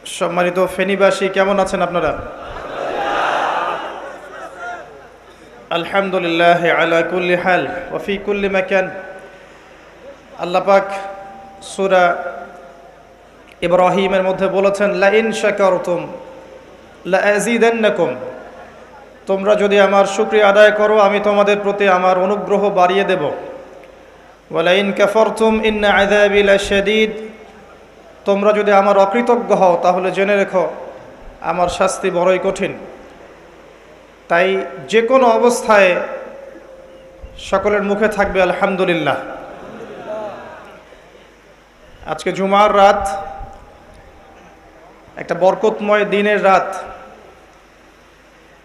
সম্মানিত ফেনীবাসী, কেমন আছেন আপনারা? আলহামদুলিল্লাহ আলা কুল্লি হাল ওয়া ফি কুল্লি মাকান। আল্লাহ পাক সূরা ইব্রাহিমের মধ্যে বলেছেন, লা ইন শাকারতুম লা আযীদান্নাকুম, তোমরা যদি আমার শুকরিয়া আদায় করো আমি তোমাদের প্রতি আমার অনুগ্রহ বাড়িয়ে দেব। ওয়া লা ইন কাফারতুম ইন্না আযাবি লাশাদীদ, তোমরা যদি আমার অকৃতজ্ঞ হও তাহলে জেনে রেখো আমার শাস্তি বড়ই কঠিন। তাই যে কোনো অবস্থায় সকলের মুখে থাকবে আলহামদুলিল্লাহ। আজকে জুমার রাত, একটা বরকতময় দিনের রাত।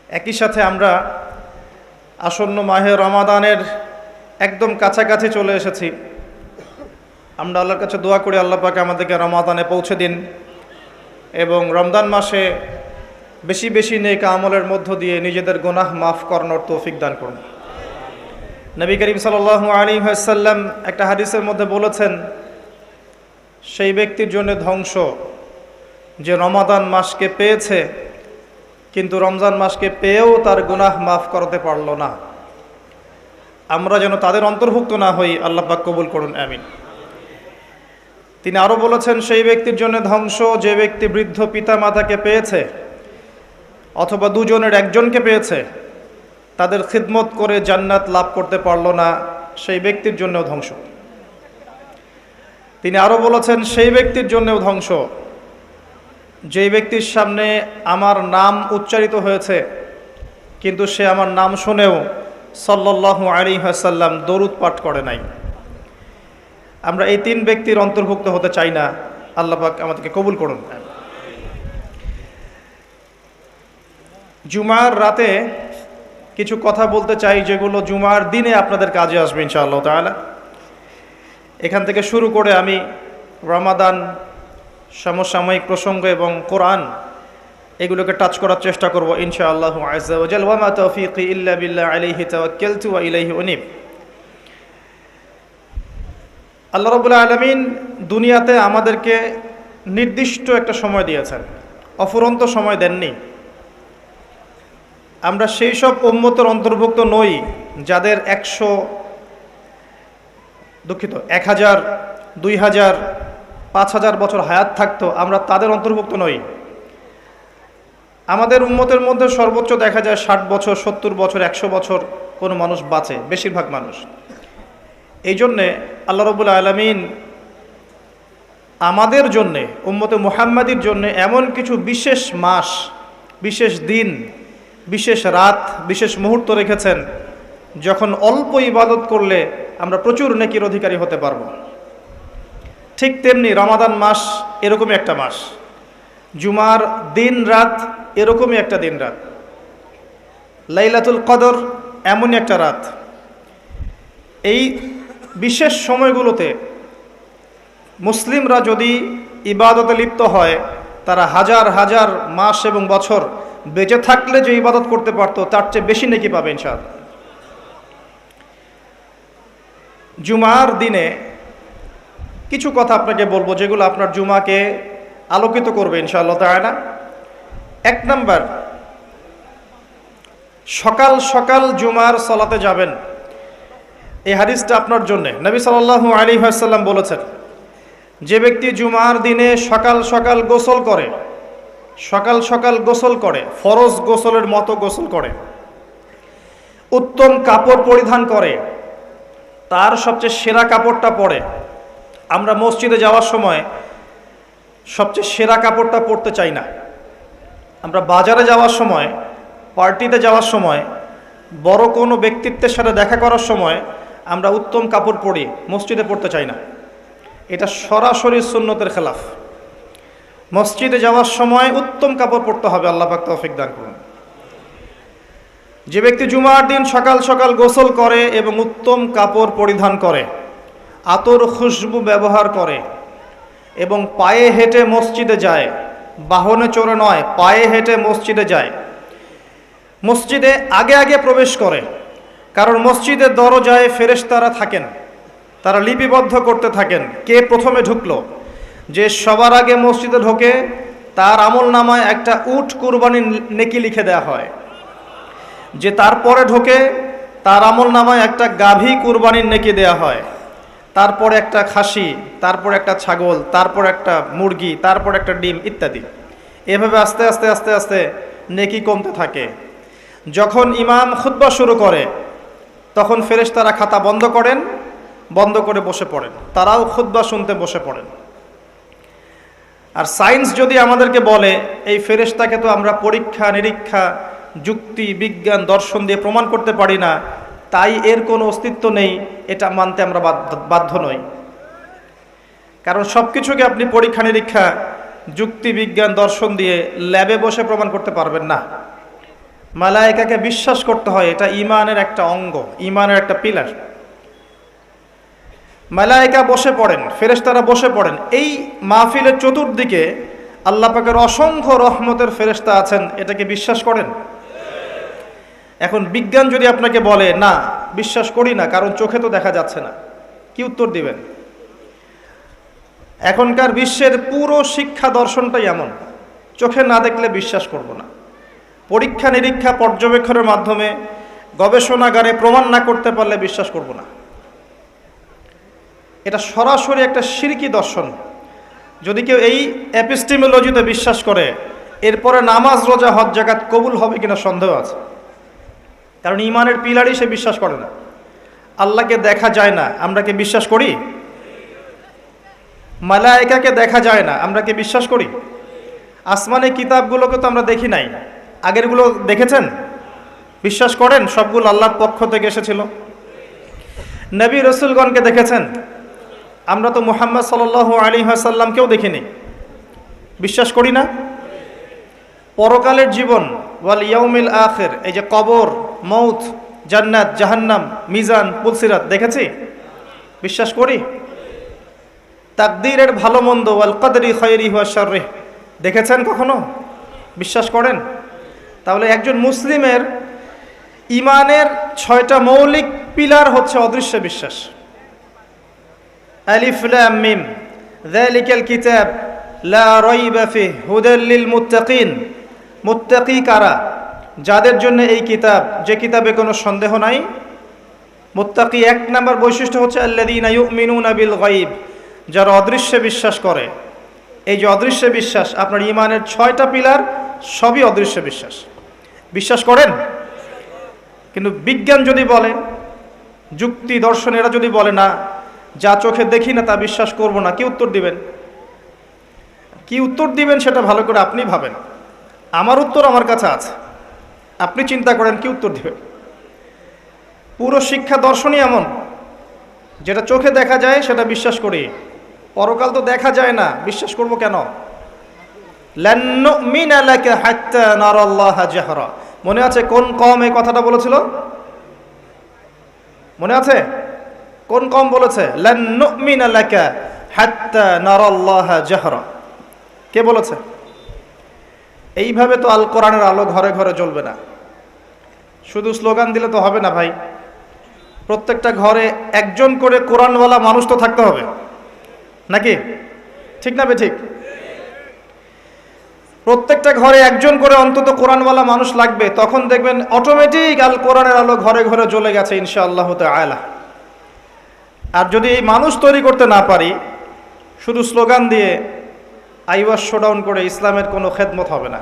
একই সাথে আমরা আসন্ন মাহে রমাদানের একদম কাছাকাছি চলে এসেছি। আমরা আল্লাহর কাছে দোয়া করি আল্লাহ পাক আমাদেরকে রমাদানে পৌঁছে দিন এবং রমজান মাসে বেশি বেশি নেক আমলের মধ্য দিয়ে নিজেদের গুনাহ মাফ করানোর তৌফিক দান করুন। নবী করিম সাল্লাল্লাহু আলাইহি ওয়াসাল্লাম একটা হাদিসের মধ্যে বলেছেন, সেই ব্যক্তির জন্য ধ্বংস যে রমাদান মাসকে পেয়েছে কিন্তু রমজান মাসকে পেয়েও তার গুনাহ মাফ করতে পারল না। আমরা যেন তাদের অন্তর্ভুক্ত না হই, আল্লাহ পাক কবুল করুন, আমিন। তিনি আরও বলেছেন, সেই ব্যক্তির জন্য ধ্বংস যে ব্যক্তি বৃদ্ধ পিতা মাতাকে পেয়েছে অথবা দুজনের একজনকে পেয়েছে, তাদের খিদমত করে জান্নাত লাভ করতে পারল না, সেই ব্যক্তির জন্যও ধ্বংস। তিনি আরও বলেছেন, সেই ব্যক্তির জন্যও ধ্বংস যেই ব্যক্তির সামনে আমার নাম উচ্চারিত হয়েছে কিন্তু সে আমার নাম শুনেও সাল্লাল্লাহু আলাইহি ওয়াসাল্লাম দরুদ পাঠ করে নাই। আমরা এই তিন ব্যক্তির অন্তর্ভুক্ত হতে চাই না, আল্লাহ পাক আমাদেরকে কবুল করুন। জুমার রাতে কিছু কথা বলতে চাই যেগুলো জুমার দিনে আপনাদের কাজে আসবে ইনশাআল্লাহ তাআলা। এখান থেকে শুরু করে আমি রমাদান, সমসাময়িক প্রসঙ্গ এবং কোরআন এগুলোকে টাচ করার চেষ্টা করব ইনশাআল্লাহ আযজা ওয়া জাল। ওয়া মা তাওফীকি ইল্লা বিল্লাহ আলাইহি তাওয়াক্কালতু ওয়া ইলাইহি উনীব। আল্লাহ রাব্বুল আলামিন দুনিয়াতে আমাদেরকে নির্দিষ্ট একটা সময় দিয়েছেন, অফুরন্ত সময় দেননি। আমরা সেই সব উম্মতের অন্তর্ভুক্ত নই যাদের 1000, 2000, 5000 বছর হায়াত থাকতো, আমরা তাদের অন্তর্ভুক্ত নই। আমাদের উম্মতের মধ্যে সর্বোচ্চ দেখা যায় 60 বছর, 70 বছর, 100 বছর কোনো মানুষ বাঁচে, বেশিরভাগ মানুষ। এই জন্যে আল্লাহ রাব্বুল আলামিন আমাদের জন্যে, উম্মতে মুহাম্মাদির জন্যে এমন কিছু বিশেষ মাস, বিশেষ দিন, বিশেষ রাত, বিশেষ মুহূর্ত রেখেছেন যখন অল্প ইবাদত করলে আমরা প্রচুর নেকির অধিকারী হতে পারবো। ঠিক তেমনি রমাদান মাস এরকমই একটা মাস, জুমার দিন রাত এরকমই একটা দিন রাত, লাইলাতুল কদর এমনই একটা রাত। এই বিশেষ সময়গুলোতে মুসলিমরা যদি ইবাদতে লিপ্ত হয়, তারা হাজার হাজার মাস এবং বছর বেঁচে থাকলে যে ইবাদত করতে পারতো তার চেয়ে বেশি নেকি পাবে ইনশাআল্লাহ। জুমার দিনে কিছু কথা আপনাকে বলবো যেগুলো আপনার জুমাকে আলোকিত করবে ইনশাআল্লাহ তাআলা। 1 নাম্বার, সকাল সকাল জুমার সালাতে যাবেন। এই হাদিসটা আপনার জন্য। নবী সাল্লাল্লাহু আলাইহি ওয়াসাল্লাম বলেছেন, যে ব্যক্তি জুমার দিনে সকাল সকাল গোসল করে, সকাল সকাল গোসল করে, ফরজ গোসলের মতো গোসল করে, উত্তম কাপড় পরিধান করে, তার সবচেয়ে সেরা কাপড়টা পরে। আমরা মসজিদে যাওয়ার সময় সবচেয়ে সেরা কাপড়টা পরতে চাই না। আমরা বাজারে যাওয়ার সময়, পার্টিতে যাওয়ার সময়, বড় কোনো ব্যক্তিত্বের সাথে দেখা করার সময় আমরা উত্তম কাপড় পরি, মসজিদে পরতে চাই না। এটা সরাসরি সুন্নতের খেলাফ। মসজিদে যাওয়ার সময় উত্তম কাপড় পরতে হবে, আল্লাহ পাক তৌফিক দান করুন। যে ব্যক্তি জুমার দিন সকাল সকাল গোসল করে এবং উত্তম কাপড় পরিধান করে, আতর খুশবু ব্যবহার করে এবং পায়ে হেঁটে মসজিদে যায়, বাহনে চড়ে নয়, পায়ে হেঁটে মসজিদে যায়, মসজিদে আগে আগে প্রবেশ করে, কারণ মসজিদের দরজায় ফেরেশতারা থাকেন, তারা লিপিবদ্ধ করতে থাকেন কে প্রথমে ঢুকলো। যে সবার আগে মসজিদে ঢোকে তার আমল নামায় একটা উট কুরবানির নেকি লিখে দেওয়া হয়। যে তারপরে ঢোকে তার আমল নামায় একটা গাভী কুরবানির নেকি দেওয়া হয়, তারপরে একটা খাসি, তারপর একটা ছাগল, তারপর একটা মুরগি, তারপর একটা ডিম ইত্যাদি। এভাবে আস্তে আস্তে আস্তে আস্তে নেকি কমতে থাকে। যখন ইমাম খুতবা শুরু করে তখন ফেরেশতারা খাতা বন্ধ করেন, বন্ধ করে বসে পড়েন, তারাও খুতবা শুনতে বসে পড়েন। আর সায়েন্স যদি আমাদেরকে বলে এই ফেরেশতাকে তো আমরা পরীক্ষা নিরীক্ষা যুক্তি বিজ্ঞান দর্শন দিয়ে প্রমাণ করতে পারি না, তাই এর কোনো অস্তিত্ব নেই, এটা মানতে আমরা বাধ্য নই। কারণ সব কিছুকে আপনি পরীক্ষা নিরীক্ষা যুক্তি বিজ্ঞান দর্শন দিয়ে ল্যাবে বসে প্রমাণ করতে পারবেন না। মালায়েকাকে বিশ্বাস করতে হয়, এটা ঈমানের একটা অঙ্গ, ঈমানের একটা পিলার। মালায়েকা বসে পড়েন, ফেরেশতারা বসে পড়েন। এই মাহফিলের চতুর্দিকে আল্লাহ পাকের অসংখ্য রহমতের ফেরেশতা আছেন, এটাকে বিশ্বাস করেন? এখন বিজ্ঞান যদি আপনাকে বলে না বিশ্বাস করি না কারণ চোখে তো দেখা যাচ্ছে না, কি উত্তর দিবেন? এখনকার বিশ্বের পুরো শিক্ষা দর্শনটাই এমন, চোখে না দেখলে বিশ্বাস করব না, পরীক্ষা নিরীক্ষা পর্যবেক্ষণের মাধ্যমে গবেষণাগারে প্রমাণ না করতে পারলে বিশ্বাস করব না। এটা সরাসরি একটা শিরকি দর্শন। যদি কেউ এই এপিস্টিমোলজিতে বিশ্বাস করে, এরপরে নামাজ রোজা হজ জাকাত কবুল হবে কিনা সন্দেহ আছে। কারণ ঈমানের পিলারই সে বিশ্বাস করে না। আল্লাহকে দেখা যায় না, আমরা কি বিশ্বাস করি? মালায়েকাকে দেখা যায় না, আমরা কি বিশ্বাস করি? আসমানে কিতাবগুলোকে তো আমরা দেখি নাই, আগেরগুলো দেখেছেন? বিশ্বাস করেন সবগুলো আল্লাহর পক্ষ থেকে এসেছিল? নবী রসুলগণকে দেখেছেন? আমরা তো মুহাম্মদ সাল্লাল্লাহু আলাইহি ওয়াসাল্লামকেও দেখিনি, বিশ্বাস করি না? পরকালের জীবন, ওয়াল ইয়াউমিল আখির, এই যে কবর, মৌত, জান্নাত, জাহান্নাম, মিজান, পুলসিরাত দেখেছি, বিশ্বাস করি? তাকদীরের ভালো মন্দ, ওয়াল কদরি খায়রিহি ওয়া শাররিহি দেখেছেন কখনো? বিশ্বাস করেন? তাহলে একজন মুসলিমের ঈমানের 6টা মৌলিক পিলার হচ্ছে অদৃশ্য বিশ্বাস। আলিফ লাম মিম যালিকাল কিতাব লা রাইবা ফিহি হুদাল লিল মুত্তাকিন। মুত্তাকি কারা? যাদের জন্য এই কিতাব, যে কিতাবে কোনো সন্দেহ নাই। মুত্তাকি 1 নম্বর বৈশিষ্ট্য হচ্ছে আল্লাযীনা ইউমিনুনা বিল গায়ব, যারা অদৃশ্যে বিশ্বাস করে। এই যে অদৃশ্য বিশ্বাস, আপনার ঈমানের 6টা পিলার সবই অদৃশ্য বিশ্বাস। বিশ্বাস করেন? কিন্তু বিজ্ঞান যদি বলে, যুক্তি দর্শন এরা যদি বলে না, যা চোখে দেখি না তা বিশ্বাস করব না, কি উত্তর দিবেন? কি উত্তর দিবেন সেটা ভালো করে আপনি ভাবেন। আমার উত্তর আমার কাছে আছে, আপনি চিন্তা করেন কি উত্তর দিবেন। পুরো শিক্ষা দর্শনই এমন, যেটা চোখে দেখা যায় সেটা বিশ্বাস করি, পরকাল তো দেখা যায় না, বিশ্বাস করব কেন? লান নুমিনা লাকা হাত্তা নারাল্লাহা জাহরা। মনে আছে কোন কওম এই কথাটা বলেছিল? মনে আছে কোন কওম বলেছে লান নুমিনা লাকা হাত্তা নারাল্লাহা জাহরা? কে বলেছে? এইভাবে তো আল কোরআনের আলো ঘরে ঘরে জ্বলবে না। শুধু স্লোগান দিলে তো হবে না ভাই, প্রত্যেকটা ঘরে একজন করে কোরআনওয়ালা মানুষ তো থাকতে হবে, নাকি? ঠিক না ঠিক? প্রত্যেকটা ঘরে একজন করে অন্তত কোরআনওয়ালা মানুষ লাগবে, তখন দেখবেন অটোমেটিক আল কোরআনের আলো ঘরে ঘরে জ্বলে গেছে ইনশাআল্লাহ তাআলা। আর যদি এই মানুষ তৈরি করতে না পারি, শুধু স্লোগান দিয়ে আইওয়াস শোডাউন করে ইসলামের কোনো খেদমত হবে না।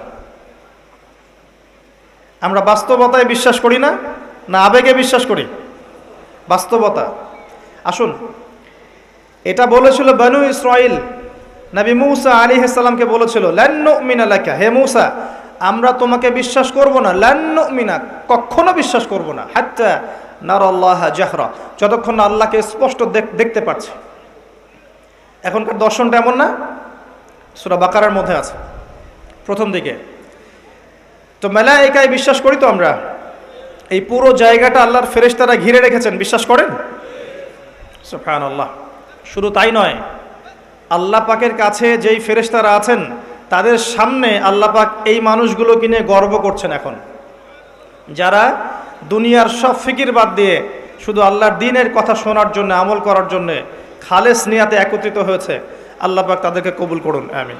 আমরা বাস্তবতায় বিশ্বাস করি না, না আবেগে বিশ্বাস করি? বাস্তবতা। আসুন, এটা বলেছিল বনু ইসরাইল, নবী মূসা আলাইহিস সালামকে বলেছিল লান নুমিনা লাকা, হে মূসা আমরা তোমাকে বিশ্বাস করব না, লান নুমিনা কখনো বিশ্বাস করব না, হাত্তা নারাল্লাহা জাহরা, যতক্ষণ না আল্লাহকে স্পষ্ট দেখতে পাচ্ছি। এখনকার দর্শনটা এমন না? সূরা বাকারার মধ্যে আছে প্রথম দিকে। তো মালায়েকায় বিশ্বাস করি তো আমরা, এই পুরো জায়গাটা আল্লাহর ফেরেশতারা ঘিরে রেখেছেন, বিশ্বাস করেন? সুবহানাল্লাহ। শুধু তাই নয়, আল্লাহ পাকের কাছে যেই ফেরেশতারা আছেন তাদের সামনে আল্লাহ পাক এই মানুষগুলোকে নিয়ে গর্ব করছেন এখন, যারা দুনিয়ার সব ফিকির বাদ দিয়ে শুধু আল্লাহর দ্বীনের কথা শোনার জন্য, আমল করার জন্য খালেস নিয়াতে একত্রিত হয়েছে। আল্লাহ পাক তাদেরকে কবুল করুন, আমিন।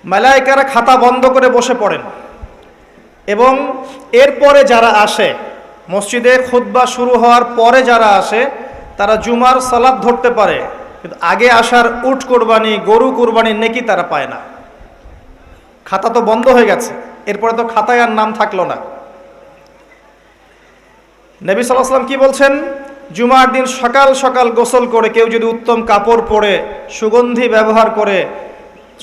মালায়েকারা খাতা বন্ধ করে বসে পড়েন এবং এরপরে যারা আসে, মসজিদে খুতবা শুরু হওয়ার পরে যারা আসে তারা জুমার সালাত ধরতে পারে, কিন্তু আগে আসার উট কোরবানি, গরু কোরবানির নেকি তারা পায় না। খাতা তো বন্ধ হয়ে গেছে, এরপরে তো খাতায় আর নাম থাকলো না। নবী সাল্লাল্লাহু আলাইহি ওয়াসাল্লাম কি বলছেন? জুমার দিন সকাল সকাল গোসল করে কেউ যদি উত্তম কাপড় পরে সুগন্ধি ব্যবহার করে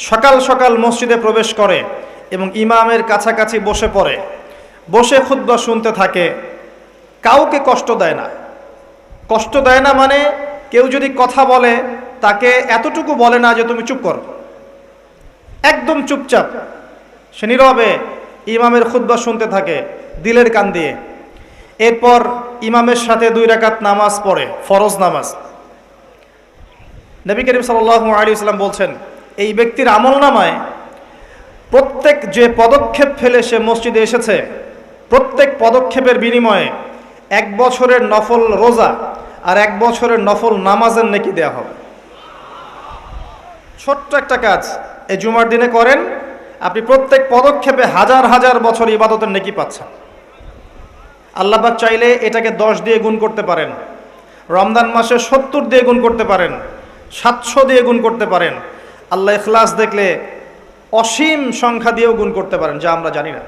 সকাল সকাল মসজিদে প্রবেশ করে এবং ইমামের কাছাকাছি বসে পড়ে, বসে খুতবা শুনতে থাকে, কাউকে কষ্ট দেয় না। কষ্ট দেয় না মানে কেউ যদি কথা বলে তাকে এতটুকু বলে না যে তুমি চুপ করো, একদম চুপচাপ সে নীরবে ইমামের খুতবা শুনতে থাকে দিলের কান দিয়ে। এরপর ইমামের সাথে 2 রাকাত নামাজ পড়ে, ফরজ নামাজ। নবী করিম সাল্লাল্লাহু আলাইহি ওয়াসাল্লাম বলছেন, এই ব্যক্তির আমলনামায় প্রত্যেক যে পদক্ষেপ ফেলে সে মসজিদে এসেছে, প্রত্যেক পদক্ষেপের বিনিময়ে 1 বছরের নফল রোজা আর 1 বছরের নফল নামাজের নেকি দেওয়া হবে। ছোট্ট একটা কাজ এই জুমার দিনে করেন, আপনি প্রত্যেক পদক্ষেপে হাজার হাজার বছর ইবাদতের নেকি পাচ্ছেন। আল্লাহ পাক চাইলে এটাকে 10 দিয়ে গুণ করতে পারেন, রমজান মাসে 70 দিয়ে গুণ করতে পারেন, 700 দিয়ে গুণ করতে পারেন, আল্লাহ ইখলাস দেখলে অসীম সংখ্যা দিয়েও গুণ করতে পারেন, যা আমরা জানি না।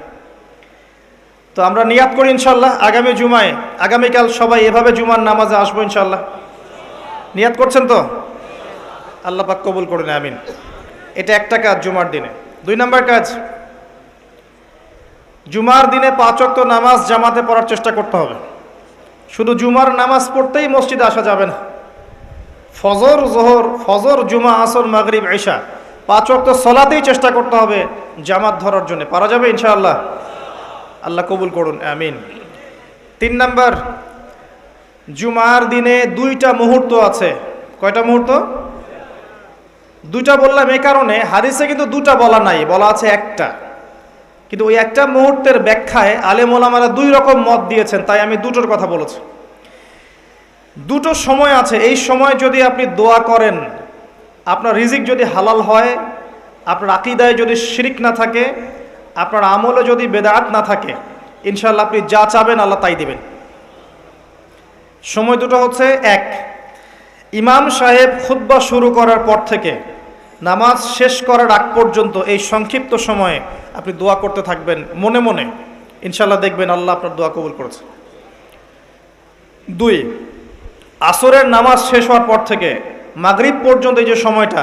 তো আমরা নিয়াত করি ইনশাল্লাহ আগামী জুমায়, আগামীকাল সবাই এভাবে জুমার নামাজে আসবো ইনশাল্লাহ। নিয়াত করছেন তো? আল্লাহ পাক কবুল করুন, আমিন। এটা একটা কাজ জুমার দিনে। 2 নম্বর কাজ, জুমার দিনে 5 ওয়াক্ত নামাজ জামাতে পড়ার চেষ্টা করতে হবে। শুধু জুমার নামাজ পড়তেই মসজিদে আসা যাবে না। ফজর, জোহর, ফজর, জুমা, আসর, মাগরিব, ইশা 5 ওয়াক্ত সালাতেই চেষ্টা করতে হবে জামাত ধরার জন্য। পারা যাবে ইনশাআল্লাহ? আল্লাহ কবুল করুন, আমিন। 3 নম্বর, জুমার দিনে 2টা মুহূর্ত আছে। কয়টা মুহূর্ত? 2টা বললাম এই কারণে, হাদিসে কিন্তু 2টা বলা নাই, বলা আছে একটা। কিন্তু ওই একটা মুহূর্তের ব্যাখ্যায় আলেম ওলামারা 2 রকম মত দিয়েছেন, তাই আমি 2টোর কথা বলেছি। 2টো সময় আছে, এই সময় যদি আপনি দোয়া করেন, আপনার রিজিক যদি হালাল হয়, আপনার আকীদায় যদি শিরিক না থাকে, আপনার আমলে যদি বেদাত না থাকে, ইনশাআল্লাহ আপনি যা চাবেন আল্লাহ তাই দিবেন। সময় 2টো হচ্ছে, 1, ইমাম সাহেব খুতবা শুরু করার পর থেকে নামাজ শেষ করার আগ পর্যন্ত এই সংক্ষিপ্ত সময়ে আপনি দোয়া করতে থাকবেন মনে মনে, ইনশাআল্লাহ দেখবেন আল্লাহ আপনার দোয়া কবুল করেছে। 2, আসরের নামাজ শেষ হওয়ার পর থেকে মাগরিব পর্যন্ত এই যে সময়টা,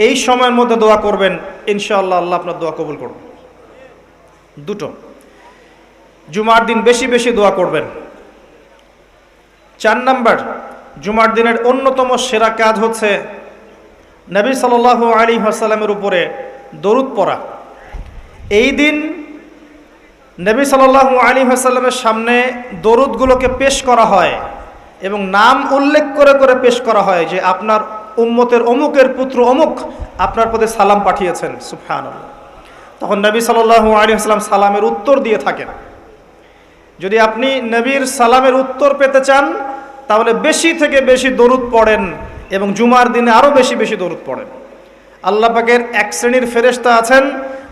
এই সময়ের মধ্যে দোয়া করবেন, ইনশাআল্লাহ আল্লাহ আপনার দোয়া কবুল করবেন। 2টো। জুমার দিন বেশি বেশি দোয়া করবেন। 4 নম্বর, জুমার দিনের অন্যতম সেরা কাজ হচ্ছে নবী সাল্লাল্লাহু আলাইহি ওয়াসাল্লামের উপরে দরুদ পড়া। এই দিন নবী সাল্লাল্লাহু আলাইহি ওয়াসাল্লামের সামনে দরুদগুলোকে পেশ করা হয় এবং নাম উল্লেখ করে করে পেশ করা হয় যে আপনার উম্মতের অমুকের পুত্র অমুক আপনার প্রতি সালাম পাঠিয়েছেন, সুবহানাল্লাহ। তখন নবী সাল্লাল্লাহু আলাইহি ওয়াসাল্লাম সালামের উত্তর দিয়ে থাকেন। যদি আপনি নবীর সালামের উত্তর পেতে চান তাহলে বেশি থেকে বেশি দরুদ পড়েন এবং জুমার দিনে আরও বেশি বেশি দরুদ পড়েন। আল্লাহ পাকের 1 শ্রেণীর ফেরেশতা আছেন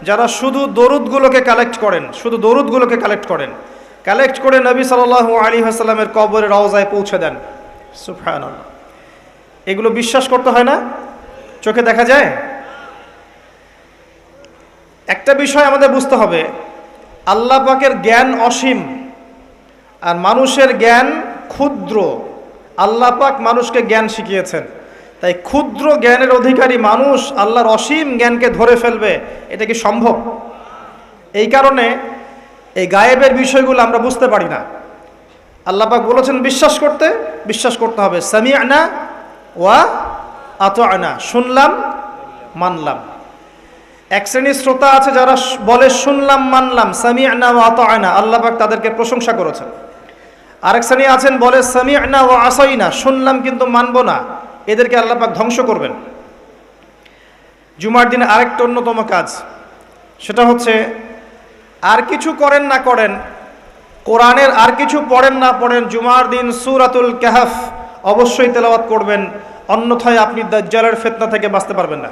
যারা শুধু দরুদগুলোকে কালেক্ট করেন, শুধু দরুদগুলোকে কালেক্ট করেন, কালেক্ট করে নবী সাল্লাল্লাহু আলাইহি ওয়াসাল্লামের কবরে রওজায় পৌঁছে দেন, সুবহানাল্লাহ। এগুলো বিশ্বাস করতে হয় না, চোখে দেখা যায়। একটা বিষয় আমাদের বুঝতে হবে, আল্লাহ পাকের জ্ঞান অসীম আর মানুষের জ্ঞান ক্ষুদ্র। আল্লাহ পাক মানুষকে জ্ঞান শিখিয়েছেন, তাই ক্ষুদ্র জ্ঞানের অধিকারী মানুষ আল্লাহর অসীম জ্ঞানকে ধরে ফেলবে, এটা কি সম্ভব? এই কারণে এই গায়েবের বিষয়গুলো আমরা বুঝতে পারি না। আল্লাহ পাক বলেছেন বিশ্বাস করতে হবে। সামি'না ওয়া আতা'না, শুনলাম মানলাম। 1 শ্রেণীর শ্রোতা আছে যারা বলে শুনলাম মানলাম, সামি'না ওয়া আতা'না, আল্লাহ পাক তাদেরকে প্রশংসা করেছেন। আরেক শ্রেণী আছেন বলে সামি'না ওয়া আসাইনা, শুনলাম কিন্তু মানব না, এদেরকে আল্লাহ পাক ধ্বংস করবেন। জুমার দিনে আরেকটা অন্যতম কাজ, সেটা হচ্ছে আর কিছু করেন না করেন, কোরআনের আর কিছু পড়েন না পড়েন, জুমার দিন সূরাতুল কাহফ অবশ্যই তেলাওয়াত করবেন, অন্যথায় আপনি দাজ্জালের ফিতনা থেকে বাঁচতে পারবেন না।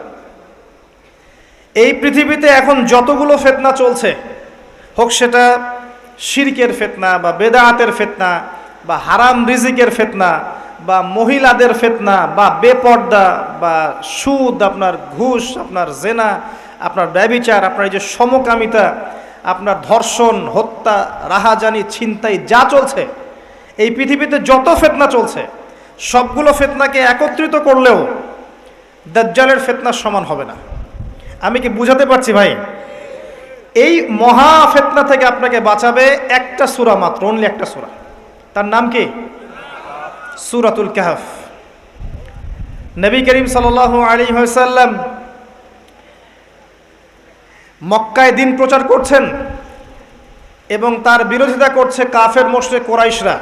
এই পৃথিবীতে এখন যতগুলো ফিতনা চলছে, হোক সেটা শিরকের ফিতনা বা বেদাতের ফিতনা বা হারাম রিজিকের ফিতনা বা মহিলাদের ফিতনা বা বেপর্দা বা সুদ, আপনার ঘুষ, আপনার জেনা, আপনার ব্যভিচার, আপনার এই যে সমকামিতা, আপনার ধর্ষণ, হত্যা, রাহাজানি, ছিনতাই যা চলছে, এই পৃথিবীতে যত ফিতনা চলছে সবগুলো ফিতনাকে একত্রিত করলেও দাজ্জালের ফিতনার সমান হবে না। আমি কি বুঝাতে পারছি ভাই? এই মহা ফিতনা থেকে আপনাকে বাঁচাবে একটা সূরা মাত্র, অনলি একটা সূরা। তার নাম কি? সূরাতুল কাহফ। নবী করিম সাল্লাল্লাহু আলাইহি ওয়াসাল্লাম মক্কায় দ্বীন প্রচার করছেন এবং তার বিরোধিতা করছে কাফের মুশরিক কুরাইশরা।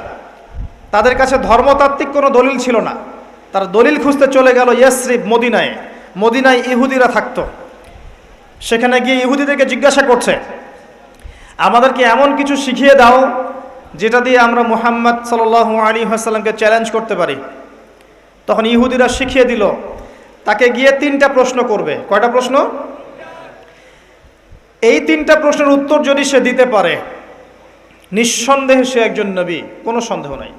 তাদের কাছে ধর্মতাত্ত্বিক কোনো দলিল ছিল না। তার দলিল খুঁজতে চলে গেল ইয়াসরিব, মদিনায়। মদিনায় ইহুদিরা থাকতো। সেখানে গিয়ে ইহুদিদেরকে জিজ্ঞাসা করছে, আমাদেরকে এমন কিছু শিখিয়ে দাও যেটা দিয়ে আমরা মুহাম্মদ সাল্লাল্লাহু আলাইহি ওয়াসাল্লামকে চ্যালেঞ্জ করতে পারি। তখন ইহুদিরা শিখিয়ে দিল তাকে গিয়ে 3টা প্রশ্ন করবে। কয়টা প্রশ্ন? এই 3টা প্রশ্নের উত্তর যদি সে দিতে পারে, নিঃসন্দেহে সে একজন নবী, কোনো সন্দেহ নাই।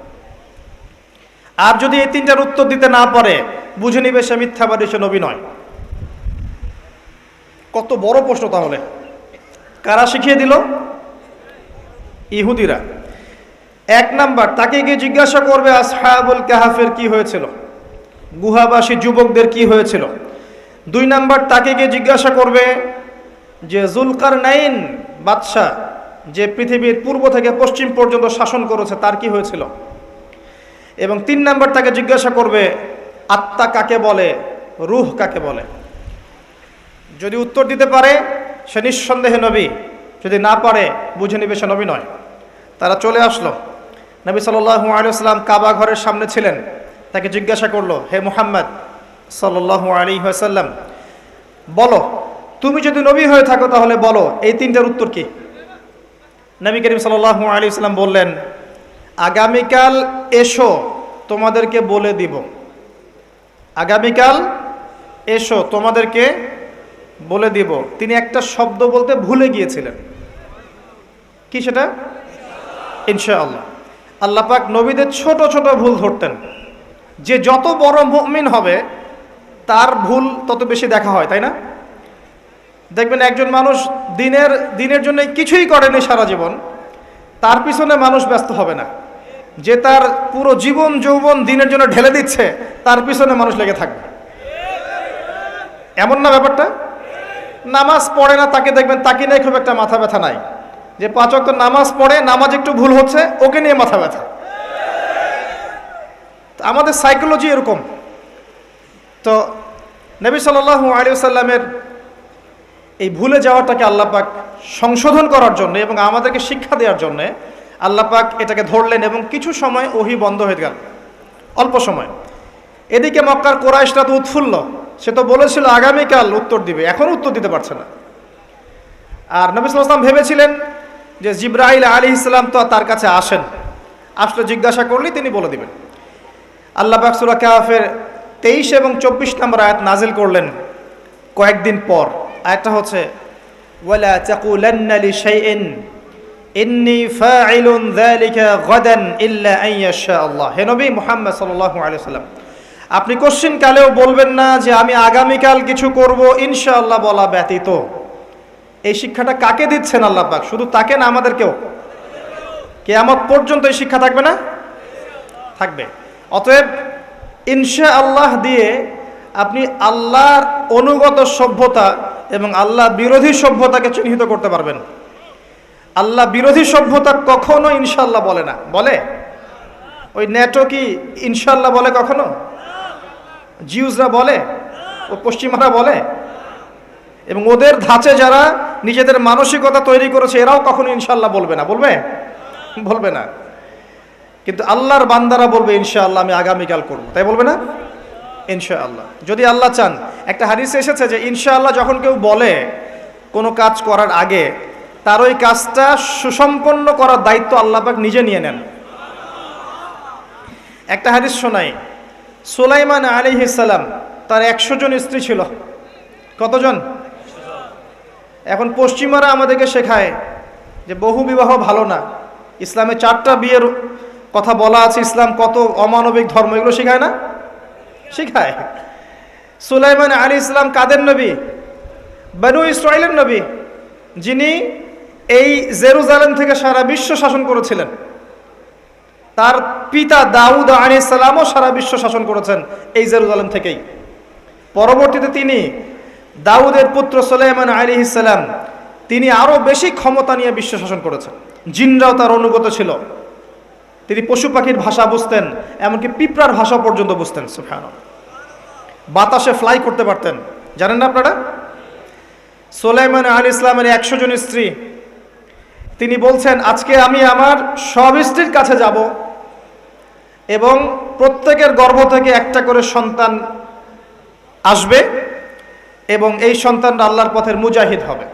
আর যদি এই 3টার উত্তর দিতে না পারে, বুঝে নিবে সে মিথ্যাবাদী, সে নবী নয়। কত বড় প্রশ্ন তাহলে! কারা শিখিয়ে দিল? ইহুদিরা। 1 নাম্বার, তাকে গিয়ে জিজ্ঞাসা করবে আসহাবুল কাহফের কি হয়েছিল, গুহাবাসী যুবকদের কি হয়েছিল। 2 নাম্বার, তাকে গিয়ে জিজ্ঞাসা করবে যে যুলকারনাইন বাদশাহ, যে পৃথিবীর পূর্ব থেকে পশ্চিম পর্যন্ত শাসন করেছে, তার কি হয়েছিল। এবং 3 নাম্বার, তাকে জিজ্ঞাসা করবে আত্মা কাকে বলে, রূহ কাকে বলে। যদি উত্তর দিতে পারে সে নিঃসন্দেহে নবী, যদি না পারে বুঝে নিবে সে নবী নয়। তারা চলে আসলো। নবী সাল্লাল্লাহু আলাইহি ওয়াসাল্লাম কাবা ঘরের সামনে ছিলেন। তাকে জিজ্ঞাসা করলো, হে মুহাম্মদ সাল্লাল্লাহু আলাইহি ওয়াসাল্লাম, বলো তুমি যদি নবী হয়ে থাকো তাহলে বলো এই 3টার উত্তর কি। নবী করিম সাল্লাল্লাহু আলাইহি ওয়াসাল্লাম বললেন, আগামীকাল এসো তোমাদেরকে বলে দিব। আগামীকাল এসো তোমাদেরকে বলে দিব। তিনি একটা শব্দ বলতে ভুলে গিয়েছিলেন। কি সেটা? ইনশাআল্লাহ। আল্লাহ পাক নবীদের ছোট ছোট ভুল ধরতেন। যে যত বড় মুমিন হবে তার ভুল তত বেশি দেখা হয়, তাই না? দেখবেন একজন মানুষ দিনের জন্য কিছুই করেনি সারা জীবন, তার পিছনে মানুষ ব্যস্ত হবে না। যে তার পুরো জীবন যৌবন দিনের জন্য ঢেলে দিচ্ছে, তার পিছনে মানুষ লেগে থাকবে। এমন না ব্যাপারটা? নামাজ পড়ে না, তাকে দেখবেন তাকে নিয়ে খুব একটা মাথা ব্যথা নাই। যে 5 ওয়াক্ত নামাজ পড়ে, নামাজ একটু ভুল হচ্ছে, ওকে নিয়ে মাথা ব্যথা। আমাদের সাইকোলজি এরকম। তো নবী সাল্লাল্লাহু আলাইহি ওয়াসাল্লামের এই ভুলে যাওয়াটাকে আল্লাহ পাক সংশোধন করার জন্য এবং আমাদেরকে শিক্ষা দেওয়ার জন্য আল্লাহ পাক এটাকে ধরলেন এবং কিছু সময় ওহী বন্ধ হয়ে গেল, অল্প সময়। এদিকে মক্কার কুরাইশরা তো উৎফুল্ল, সে তো বলেছিল আগামীকাল উত্তর দিবে, এখন উত্তর দিতে পারছে না। আর নবী সাল্লাল্লাহু আলাইহি ওয়াসাল্লাম ভেবেছিলেন যে জিবরাইল আলাইহিস সালাম তো তার কাছে আসেন, আসলে জিজ্ঞাসা করলেই তিনি বলে দিবেন। আল্লাহ পাক সূরা কাহফের 23 এবং 24 নম্বর আয়াত নাজিল করলেন কয়েকদিন পর। আয়াতটা হচ্ছে, ওয়ালা তাকুলান্না লিশাইইন ইন্নী ফাইলুন যালিকা গাদান ইল্লা আন ইয়াশা আল্লাহ। হে নবী মুহাম্মদ সাল্লাল্লাহু আলাইহি ওয়াসাল্লাম, আপনি কোশ্চিন কালেও বলবেন না যে আমি আগামীকাল কিছু করব ইনশাআল্লাহ বলা ব্যতীত। এই শিক্ষাটা কাকে দিচ্ছেন আল্লাহ পাক? শুধু তাকে না, আমাদেরকেও। কিয়ামত পর্যন্ত এই শিক্ষা থাকবে না? থাকবে। অতএব ইনশাআল্লাহ দিয়ে আপনি আল্লাহর অনুগত সভ্যতা এবং আল্লাহ বিরোধী সভ্যতাকে চিহ্নিত করতে পারবেন। আল্লাহ বিরোধী সভ্যতা কখনো ইনশাআল্লাহ বলে না। বলে? ওই ন্যাটো কি ইনশাআল্লাহ বলে কখনো? জিউসরা বলে? ও পশ্চিমারা বলে? এবং ওদের ধাঁচে যারা নিজেদের মানসিকতা তৈরি করেছে এরাও কখনো ইনশাআল্লাহ বলবে না। বলবে? বলবে না। কিন্তু আল্লাহর বান্দারা বলবে ইনশাআল্লাহ আমি আগামীকাল করব, তাই বলবে না? ইনশাআল্লাহ, যদি আল্লাহ চান। একটা হাদিসে এসেছে যে ইনশাআল্লাহ যখন কেউ বলে কোনো কাজ করার আগে, তার ওই কাজটা সুসম্পন্ন করার দায়িত্ব আল্লাহ পাক নিজে নিয়ে নেন। একটা হাদিস শোনাই, সুলাইমান আলাইহিস সালাম, তার 100 জন স্ত্রী ছিল। কতজন? এখন পশ্চিমারা আমাদেরকে শেখায় যে বহু বিবাহ ভালো না, ইসলামে 4টা বিয়ের কথা বলা আছে, ইসলাম কত অমানবিক ধর্ম, এগুলো শেখায় না? শেখায়। সুলাইমান আলাইহিস সালাম কাদের নবী? বনু ইসরাইলের নবী, যিনি এই জেরুজালেম থেকে সারা বিশ্ব শাসন করেছিলেন। তার পিতা দাউদ আলাইহিস সালামও সারা বিশ্ব শাসন করেছেন এই জেরুজালেম থেকেই। পরবর্তীতে তিনি দাউদের পুত্র সুলাইমান আলাইহিস সালাম, তিনি আরো বেশি ক্ষমতা নিয়ে বিশ্ব শাসন করেছেন। জিনরাও তার অনুগত ছিল। তিনি পশু পাখির ভাষা বুঝতেন, এমনকি পিঁপড়ার ভাষা পর্যন্ত বুঝতেন। সুবহানাল্লাহ। বাতাসে ফ্লাই করতে পারতেন, জানেন না আপনারা? সুলাইমান আলাইহিস সালামের 100 জন স্ত্রী, তিনি বলছেন আজকে আমি আমার সব স্ত্রীর কাছে যাব এবং প্রত্যেকের গর্ভ থেকে একটা করে সন্তান আসবে এবং এই সন্তানরা আল্লাহর পথের মুজাহিদ হবে।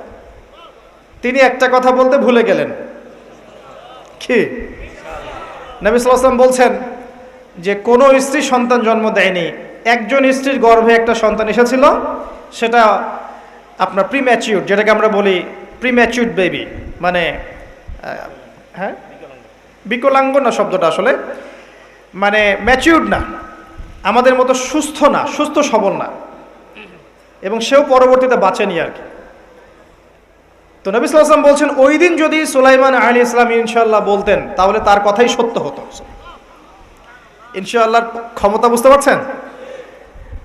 তিনি একটা কথা বলতে ভুলে গেলেন, কি? নবী সাল্লাল্লাহু আলাইহি ওয়াসাল্লাম বলছেন যে কোনো স্ত্রী সন্তান জন্ম দেয়নি, একজন স্ত্রীর গর্ভে একটা সন্তান এসেছিল, সেটা আপনার প্রিম্যাচিউর, যেটাকে আমরা বলি প্রিম্যাচিউর বেবি, মানে হ্যাঁ বিকলাঙ্গ না, শব্দটা আসলে মানে ম্যাচিউরড না, আমাদের মতো সুস্থ না, সুস্থ সবল না, এবং সেও পরবর্তীতে বাঁচেনি আর কি। তো নবী সাল্লাল্লাহু আলাইহি ওয়াসাল্লাম বলছেন ওই দিন যদি সুলাইমান আলাইহিস সালাম ইনশাআল্লাহ বলতেন তাহলে তার কথাই সত্য হতো। ইনশাআল্লাহর ক্ষমতা বুঝতে পারছেন?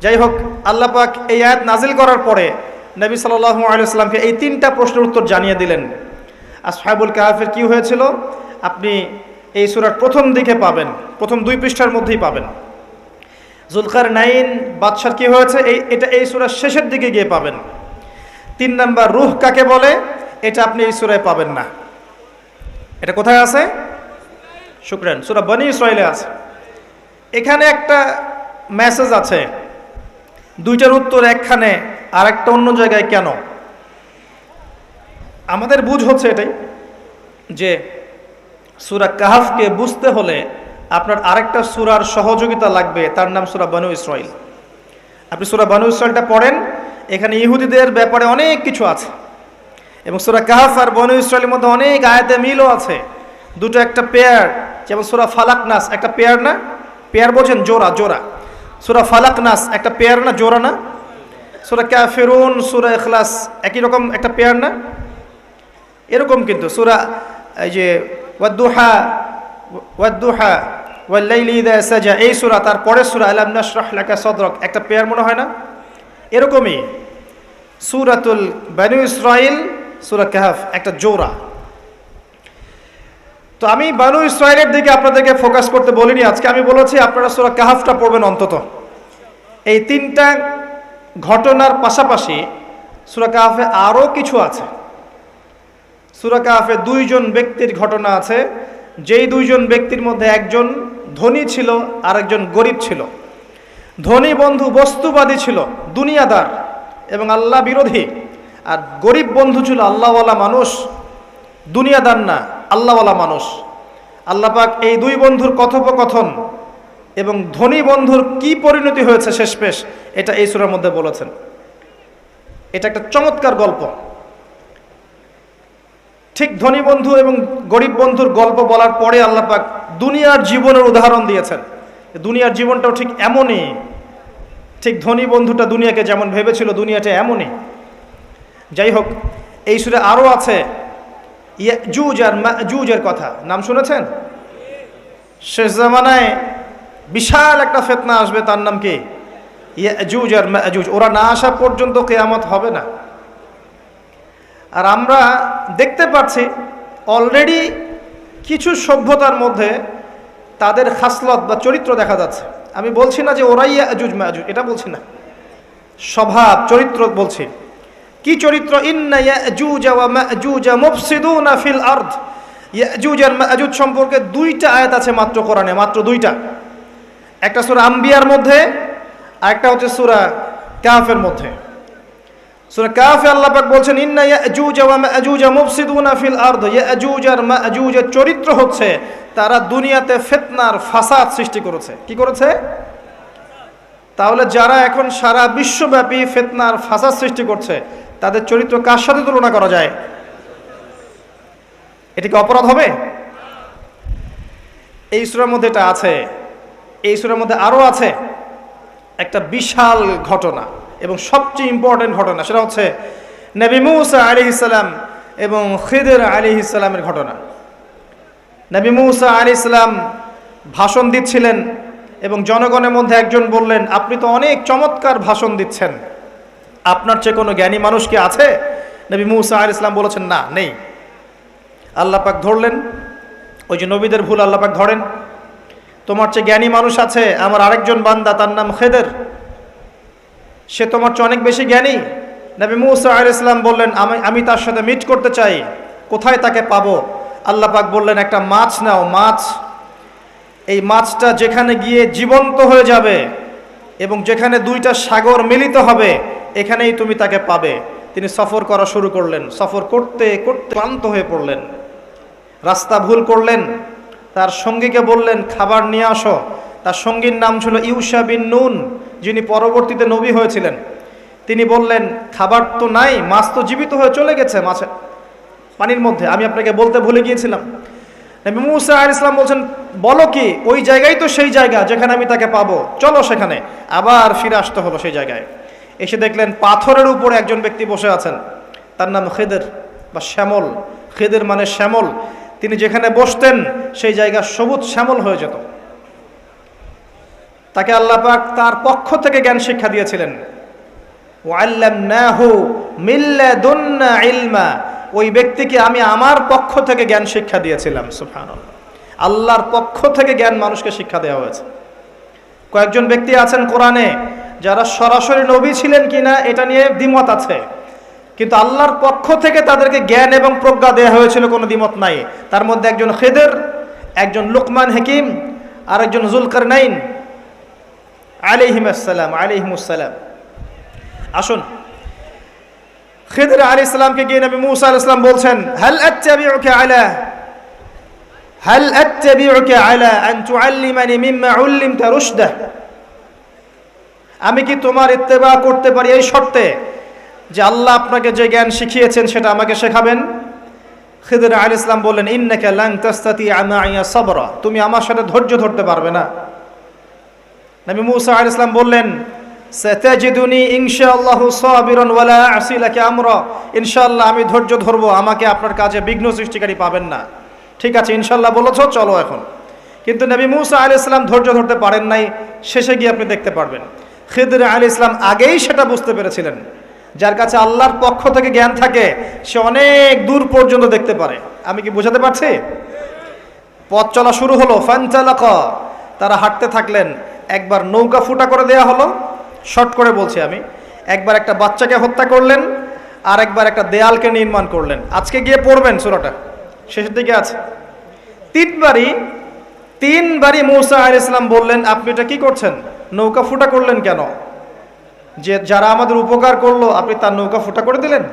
যাই হোক, আল্লাহ পাক এই আয়াত নাজিল করার পরে নবী সাল্লাল্লাহু আলাইহি ওয়াসাল্লামকে এই 3টা প্রশ্নের উত্তর জানিয়ে দিলেন। আসহাবুল কাহফের কি হয়েছিল আপনি এই সূরার প্রথম দিকে পাবেন, প্রথম 2 পৃষ্ঠার মধ্যেই পাবেন। যুলকারনাইন বাদশার কি হয়েছে এটা এই সূরার শেষের দিকে গিয়ে পাবেন। 3 নাম্বার রূহ কাকে বলে, এটা আপনি এই সূরায় পাবেন না। এটা কোথায় আছে? শুকরান, সূরা বনী ইসরাঈলে আছে। এখানে একটা মেসেজ আছে, 2টার উত্তর একখানে আর একটা অন্য জায়গায় কেন? আমাদের বুঝ হচ্ছে এটাই যে সূরা কাহফকে বুঝতে হলে আপনার আরেকটা সূরার সহযোগিতা লাগবে, তার নাম সূরা বনী ইসরাঈল। আপনি সূরা বনী ইসরাঈলটা পড়েন, এখানে ইহুদিদের ব্যাপারে অনেক কিছু আছে এবং সূরা কাহফ আর বনী ইসরাঈলের মধ্যে অনেক আয়াতে মিলও আছে। দুটো একটা পেয়ার, যেমন সূরা ফালাক নাস একটা পেয়ার না? পেয়ার বোঝেন? জোড়া জোড়া। সূরা ফালাক নাস একটা পেয়ার না, জোড়া না? সূরা কাফিরুন, সূরা ইখলাস একই রকম একটা পেয়ার না? এরকম কিন্তু সূরা এই যে ওয়াদ-দুহা ওয়াল লাইলি ইযা সাজা, এই সূরা, তার পরের সূরা আলাম নাশরাহ লাকা সাদরাক একটা পেয়ার মনে হয় না? এরকমই সূরাতুল বনী ইসরাঈল, সূরা কাহফ একটা জোড়া। তো আমি বনী ইসরাঈলের দিকে আপনাদেরকে ফোকাস করতে বলিনি আজকে, আমি বলেছি আপনারা সূরা কাহফটা পড়বেন অন্তত। এই 3টা ঘটনার পাশাপাশি সূরা কাহফে আরও কিছু আছে। সূরা কাহফে 2 জন ব্যক্তির ঘটনা আছে, যেই 2 জন ব্যক্তির মধ্যে একজন ধনী ছিল আর একজন গরিব ছিল। ধনী বন্ধু বস্তুবাদী ছিল, দুনিয়াদার এবং আল্লাহ বিরোধী, আর গরিব বন্ধু ছিল আল্লাহওয়ালা মানুষ, দুনিয়াদার না, আল্লাহওয়ালা মানুষ। আল্লাহ পাক এই 2 বন্ধুর কথোপকথন এবং ধনী বন্ধুর কি পরিণতি হয়েছে শেষমেশ, এটা এই সূরার মধ্যে বলেছেন। এটা একটা চমৎকার গল্প। ঠিক ধনী বন্ধু এবং গরিব বন্ধুর গল্প বলার পরে আল্লাহ পাক দুনিয়ার জীবনের উদাহরণ দিয়েছেন। দুনিয়ার জীবনটাও ঠিক এমনই, ঠিক ধনী বন্ধুটা দুনিয়াকে যেমন ভেবেছিল দুনিয়াটা এমনই। যাই হোক, এই সূরা আরও আছে ইয়াজুজ আর মাজুজের কথা, নাম শুনেছেন? শেষ জামানায় বিশাল একটা ফিতনা আসবে, তার নাম কি? ইয়াজুজ আর মাজুজ। ওরা না আসা পর্যন্ত কিয়ামত হবে না। আর আমরা দেখতে পাচ্ছি অলরেডি কিছু সভ্যতার মধ্যে তাদের খাসলত বা চরিত্র দেখা যাচ্ছে। আমি বলছি না যে ওরাই ইয়াজুজ মাজুজ, এটা বলছি না, স্বভাব চরিত্র বলছি। কি চরিত্র? ইন্না ইয়াজুজ ওয়া মাজুজ মুফসিদুনা ফিল আরদ। ইয়াজুজ আর মাজুজ সম্পর্কে 2টা আয়াত আছে মাত্র কোরআনে, মাত্র 2টা। একটা সূরা আম্বিয়ার মধ্যে আর একটা হচ্ছে সূরা কাহফের মধ্যে। সূরা কাহফে আল্লাহ পাক বলছেন ইন্না ইয়াজুজ ওয়া মাজুজ মুফসিদুনা ফিল আরদ। ইয়াজুজ আর মাজুজের চরিত্র হচ্ছে তারা দুনিয়াতে ফিতনার ফাসাদ সৃষ্টি করেছে। কি করেছে? তাহলে যারা এখন সারা বিশ্বব্যাপী ফিতনার ফাসাদ সৃষ্টি করছে তাদের চরিত্র কার সাথে তুলনা করা যায়? এটা কি অপরাধ হবে? এই সূরার মধ্যে এটা আছে। এই সূরার মধ্যে আরো আছে একটা বিশাল ঘটনা এবং সবচেয়ে ইম্পর্টেন্ট ঘটনা, সেটা হচ্ছে নবী মূসা আলাইহিস সালাম এবং খিদর আলাইহিস সালামের ঘটনা। নবী মূসা আলাইহিস সালাম ভাষণ দিচ্ছিলেন এবং জনগণের মধ্যে একজন বললেন, আপনি তো অনেক চমৎকার ভাষণ দিচ্ছেন, আপনার চেয়ে কোনো জ্ঞানী মানুষ কি আছে? নবী মূসা আলাইহিস সালাম বলেছেন, না, নেই। আল্লাহ পাক ধরলেন, ওই যে নবীদের ভুল আল্লাহ পাক ধরেন, তোমার চেয়ে জ্ঞানী মানুষ আছে আমার আরেকজন বান্দা, তার নাম খিদর, সে তোমার চেয়ে অনেক বেশি জ্ঞানী। নবী মূসা আলাইহিস সালাম বললেন, আমি তার সাথে মিট করতে চাই, কোথায় তাকে পাবো? আল্লাহ পাক বললেন, একটা মাছ নাও, মাছ, এই মাছটা যেখানে গিয়ে জীবন্ত হয়ে যাবে এবং যেখানে দুইটা সাগর মিলিত হবে, এখানেই তুমি তাকে পাবে। তিনি সফর করা শুরু করলেন। সফর করতে করতে ক্লান্ত হয়ে পড়লেন, রাস্তা ভুল করলেন। তার সঙ্গীকে বললেন, খাবার নিয়ে আসো। তার সঙ্গীর নাম ছিল ইউশা বিন নুন, যিনি পরবর্তীতে নবী হয়েছিলেন। তিনি বললেন, খাবার তো নাই, মাছ তো জীবিত হয়ে চলে গেছে মাছ পানির মধ্যে, আমি আপনাকে বলতে ভুলে গিয়েছিলাম। নবী মূসা আলাইহিস সালাম বলছেন, বলো কি? ওই জায়গায় তো সেই জায়গা যেখানে আমি তাকে পাবো, চলো সেখানে। আবার ফিরে আসতে হলো সেই জায়গায়। এসে দেখলেন পাথরের উপরে একজন ব্যক্তি বসে আছেন, তার নাম খিদর বা শ্যামল। খিদর মানে শ্যামল। তিনি যেখানে বসতেন সেই জায়গা সবুজ শ্যামল হয়ে যেত। তাকে আল্লাহ পাক তার পক্ষ থেকে জ্ঞান শিক্ষা দিয়েছিলেন। ওয়াল্লামনাহু মিন লাদুন্না ইলমা, ওই ব্যক্তিকে আমি আমার পক্ষ থেকে জ্ঞান শিক্ষা দিয়েছিলাম। সুবহানাল্লাহ, আল্লাহর পক্ষ থেকে জ্ঞান মানুষকে শিক্ষা দেওয়া হয়েছে। কয়েকজন ব্যক্তি আছেন কোরআনে যারা সরাসরি নবী ছিলেন কিনা এটা নিয়ে দ্বিমত আছে, কিন্তু আল্লাহর পক্ষ থেকে তাদেরকে জ্ঞান এবং প্রজ্ঞা দেওয়া হয়েছিল, কোনো দ্বিমত নাই। তার মধ্যে একজন খিদর, একজন লুকমান হাকিম, আর একজন যুলকারনাইন আলাইহিমুসসালাম। আসুন, খিদর আলাইহিস সালামকে গিয়ে নবী মূসা আলাইহিস সালাম বলছেন, হাল আত্তাবিউকা আলা আন তুআল্লিমানি মিম্মা উল্লিমতা রুশদা, আমি কি তোমার ইত্তেবা করতে পারি এই শর্তে যে আল্লাহ আপনাকে যে জ্ঞান শিখিয়েছেন সেটা আমাকে শেখাবেন? খিদর আলাইহিস সালাম বললেন, ইন্নাকা লান তাস্তাতিআ মাইয়া সাবরা, তুমি আমার সাথে ধৈর্য ধরতে পারবে না। নবী মূসা আলাইহিস সালাম বললেন, সাতাজিদুনি ইনশাআল্লাহু সাবিরান ওয়ালা আসি লাকা আমরা, ইনশাআল্লাহ আমি ধৈর্য ধরবো, আমাকে আপনার কাজে বিঘ্ন সৃষ্টিকারী পাবেন না। ঠিক আছে, ইনশাআল্লাহ বলেছো, চলো এখন। কিন্তু নবী মূসা আলাইহিস সালাম ধৈর্য ধরতে পারেন নাই। শেষে গিয়ে আপনি দেখতে পারবেন খিদর আলাইহিস সালাম আগেই সেটা বুঝতে পেরেছিলেন, যার কাছে আল্লাহর পক্ষ থেকে জ্ঞান থাকে সে অনেক দূর পর্যন্ত দেখতে পারে। আমি কি বোঝাতে পারছি? পথ চলা শুরু হলো, ফানতালাকা, তারা হাঁটতে থাকলেন। একবার নৌকা ফুটা করে দেয়া হলো, শর্ট করে বলছি আমি। একবার একটা বাচ্চাকে হত্যা করলেন, আর একবার একটা দেয়ালকে নির্মাণ করলেন। আজকে গিয়ে পড়বেন সূরাটা, শেষের দিকে আছে। তিনবারই মূসা আলাইহিস সালাম বললেন, আপনি এটা কি করছেন? নৌকা ফুটা করলেন কেন? যে যারা আমাদের উপকার করলো আপনি তার নৌকা ফুটা করে দিলেন।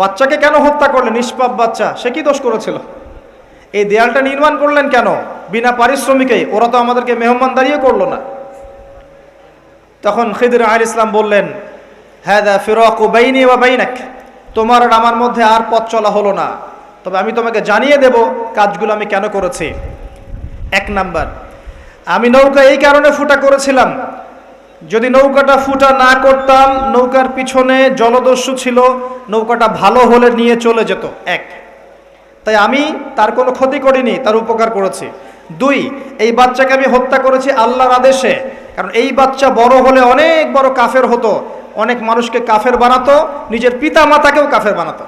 বাচ্চাকে কেন হত্যা করলেন? নিষ্পাপ বাচ্চা, সে কি দোষ করেছিল? এই দেয়ালটা নির্মাণ করলেন কেন বিনা পারিশ্রমিকে? ওরা তো আমাদেরকে মেহমানদারিও করলো না। তখন খিদর আলাইহিস সালাম বললেন, হাদা ফিরাকু বাইনি ওয়া বাইনাক, তোমার আর আমার মধ্যে আর পথ চলা হলো না, তবে আমি তোমাকে জানিয়ে দেব কাজগুলো আমি কেন করেছি। এক নাম্বার, আমি নৌকা এই কারণে ফুটা করেছিলাম, যদি নৌকাটা ফুটা না করতাম, নৌকার পিছনে জলদস্যু ছিল, নৌকাটা ভালো হলে নিয়ে চলে যেত। এক, তাই আমি তার কোনো ক্ষতি করিনি, তার উপকার করেছি। দুই, এই বাচ্চাকে আমি হত্যা করেছি আল্লাহর আদেশে, কারণ এই বাচ্চা বড় হলে অনেক বড় কাফের হতো, অনেক মানুষকে কাফের বানাতো, নিজের পিতা মাতাকেও কাফের বানাতো।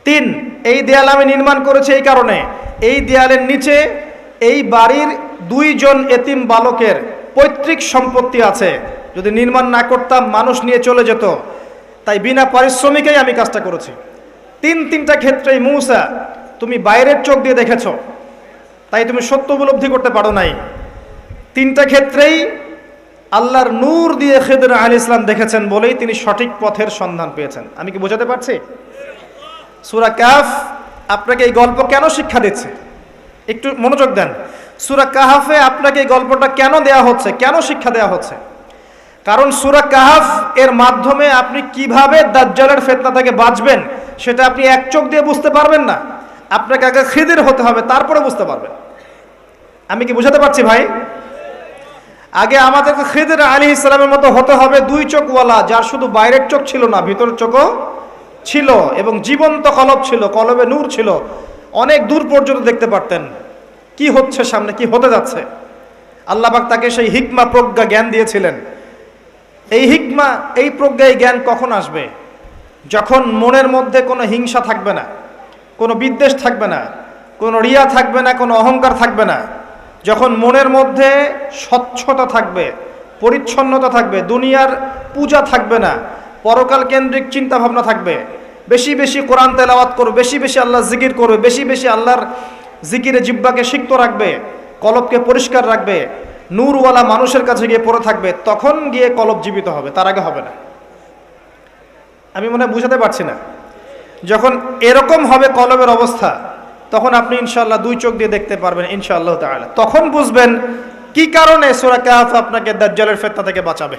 তিন, এই দেয়াল আমি নির্মাণ করেছি এই কারণে, এই দেয়ালের নিচে এই বাড়ির 2 জন এতিম বালকের পৈতৃক সম্পত্তি আছে, যদি নির্মাণ না করতাম মানুষ নিয়ে চলে যেত, তাই বিনা পারিশ্রমিকেই আমি কাজটা করেছি। তিনটা ক্ষেত্রেই মূসা তুমি বাইরের চোখ দিয়ে দেখেছো, তাই তুমি সত্য উপলব্ধি করতে পারো নাই। তিনটা ক্ষেত্রেই আল্লাহর নূর দিয়ে খিদর আলাইহিস সালাম দেখেছেন বলেই তিনি সঠিক পথের সন্ধান পেয়েছেন। আমি কি বোঝাতে পারছি? সূরা কাহফ আপনাকে এই গল্প কেন শিক্ষা দিচ্ছে, একটু মনোযোগ দেন। সূরা কাহফে আপনাকে এই গল্পটা কেন দেয়া হচ্ছে, কেন শিক্ষা দেয়া হচ্ছে? কারণ সূরা কাহাফ এর মাধ্যমে আপনি কিভাবে দাজ্জালের ফিতনা থেকে বাঁচবেন সেটা আপনি এক চোখ দিয়ে বুঝতে পারবেন না। আপনাকে আগে খিদির হতে হবে, তারপরে বুঝতে পারবেন। আমি কি বুঝাতে পারছি ভাই? আগে আমাদেরকে খিদির আলাইহিস সালামের মতো হতে হবে, দুই চোখওয়ালা, যার শুধু বাইরের চোখ ছিল না, ভিতরের চোখও ছিল, এবং জীবন্ত কলব ছিল, কলবে নূর ছিল, অনেক দূর পর্যন্ত দেখতে পারতেন কি হচ্ছে সামনে, কি হতে যাচ্ছে। আল্লাহ পাক তাকে সেই হিকমা, প্রজ্ঞা, জ্ঞান দিয়েছিলেন। এই হিকমা, এই প্রজ্ঞা, এই জ্ঞান কখন আসবে? যখন মনের মধ্যে কোনো হিংসা থাকবে না, কোনো বিদ্বেষ থাকবে না, কোনো রিয়া থাকবে না, কোনো অহংকার থাকবে না। যখন মনের মধ্যে স্বচ্ছতা থাকবে, পরিচ্ছন্নতা থাকবে, দুনিয়ার পূজা থাকবে না, পরকাল কেন্দ্রিক চিন্তা ভাবনা থাকবে, বেশি বেশি কোরআন তেলাওয়াত করবে, বেশি বেশি আল্লাহ জিকির করবে, বেশি বেশি আল্লাহর জিকিরে জিহ্বাকে সিক্ত রাখবে, কলবকে পরিষ্কার রাখবে, নূরওয়ালা মানুষের কাছে গিয়ে পড়ে থাকবে, তখন গিয়ে কলব জীবিত হবে, তার আগে হবে না। আমি মনে হয় বুঝাতে পারছি না। যখন এরকম হবে কলবের অবস্থা, তখন আপনি ইনশাআল্লাহ দুই চোখ দিয়ে দেখতে পারবেন ইনশাআল্লাহ তাআলা। তখন বুঝবেন কি কারণে সূরা কাহফ আপনাকে দাজ্জালের ফিতনা থেকে বাঁচাবে।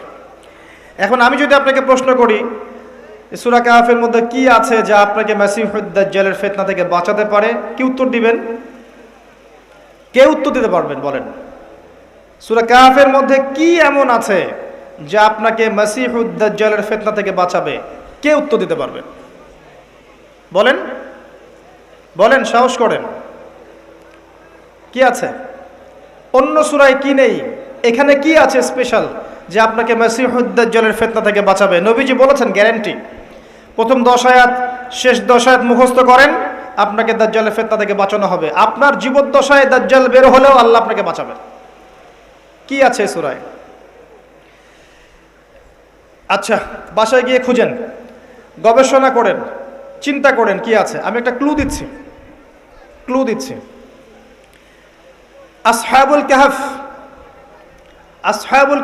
এখন আমি যদি আপনাকে প্রশ্ন করি সূরা কাহফের মধ্যে কি আছে যা আপনাকে মাসিহুদ দাজ্জালের ফিতনা থেকে বাঁচাতে পারে, কি উত্তর দিবেন? কে উত্তর দিতে পারবেন বলেন? সূরা কাহফের মধ্যে কি এমন আছে যা আপনাকে মাসিহুদ দাজ্জালের ফিতনা থেকে বাঁচাবে? কে উত্তর দিতে পারবেন? বলেন বলেন, সাহস করেন। কি আছে? অন্য সূরায় কি নেই? এখানে কি আছে স্পেশাল যে আপনাকে মাসিহুদ দাজ্জালের ফিতনা থেকে বাঁচাবে? নবীজি বলেছেন গ্যারান্টি। প্রথম 10 আয়াত, শেষ 10 আয়াত মুখস্থ করেন, আপনাকে দাজ্জালের ফিতনা থেকে বাঁচানো হবে। আপনার জীবদ্দশায় দাজ্জাল বের হলেও আল্লাহ আপনাকে বাঁচাবে। কি আছে সূরায়? আচ্ছা, বাসায় গিয়ে খুঁজেন, গবেষণা করেন, চিন্তা করেন কি আছে। আমি একটা ক্লু দিচ্ছি। আসহাবুল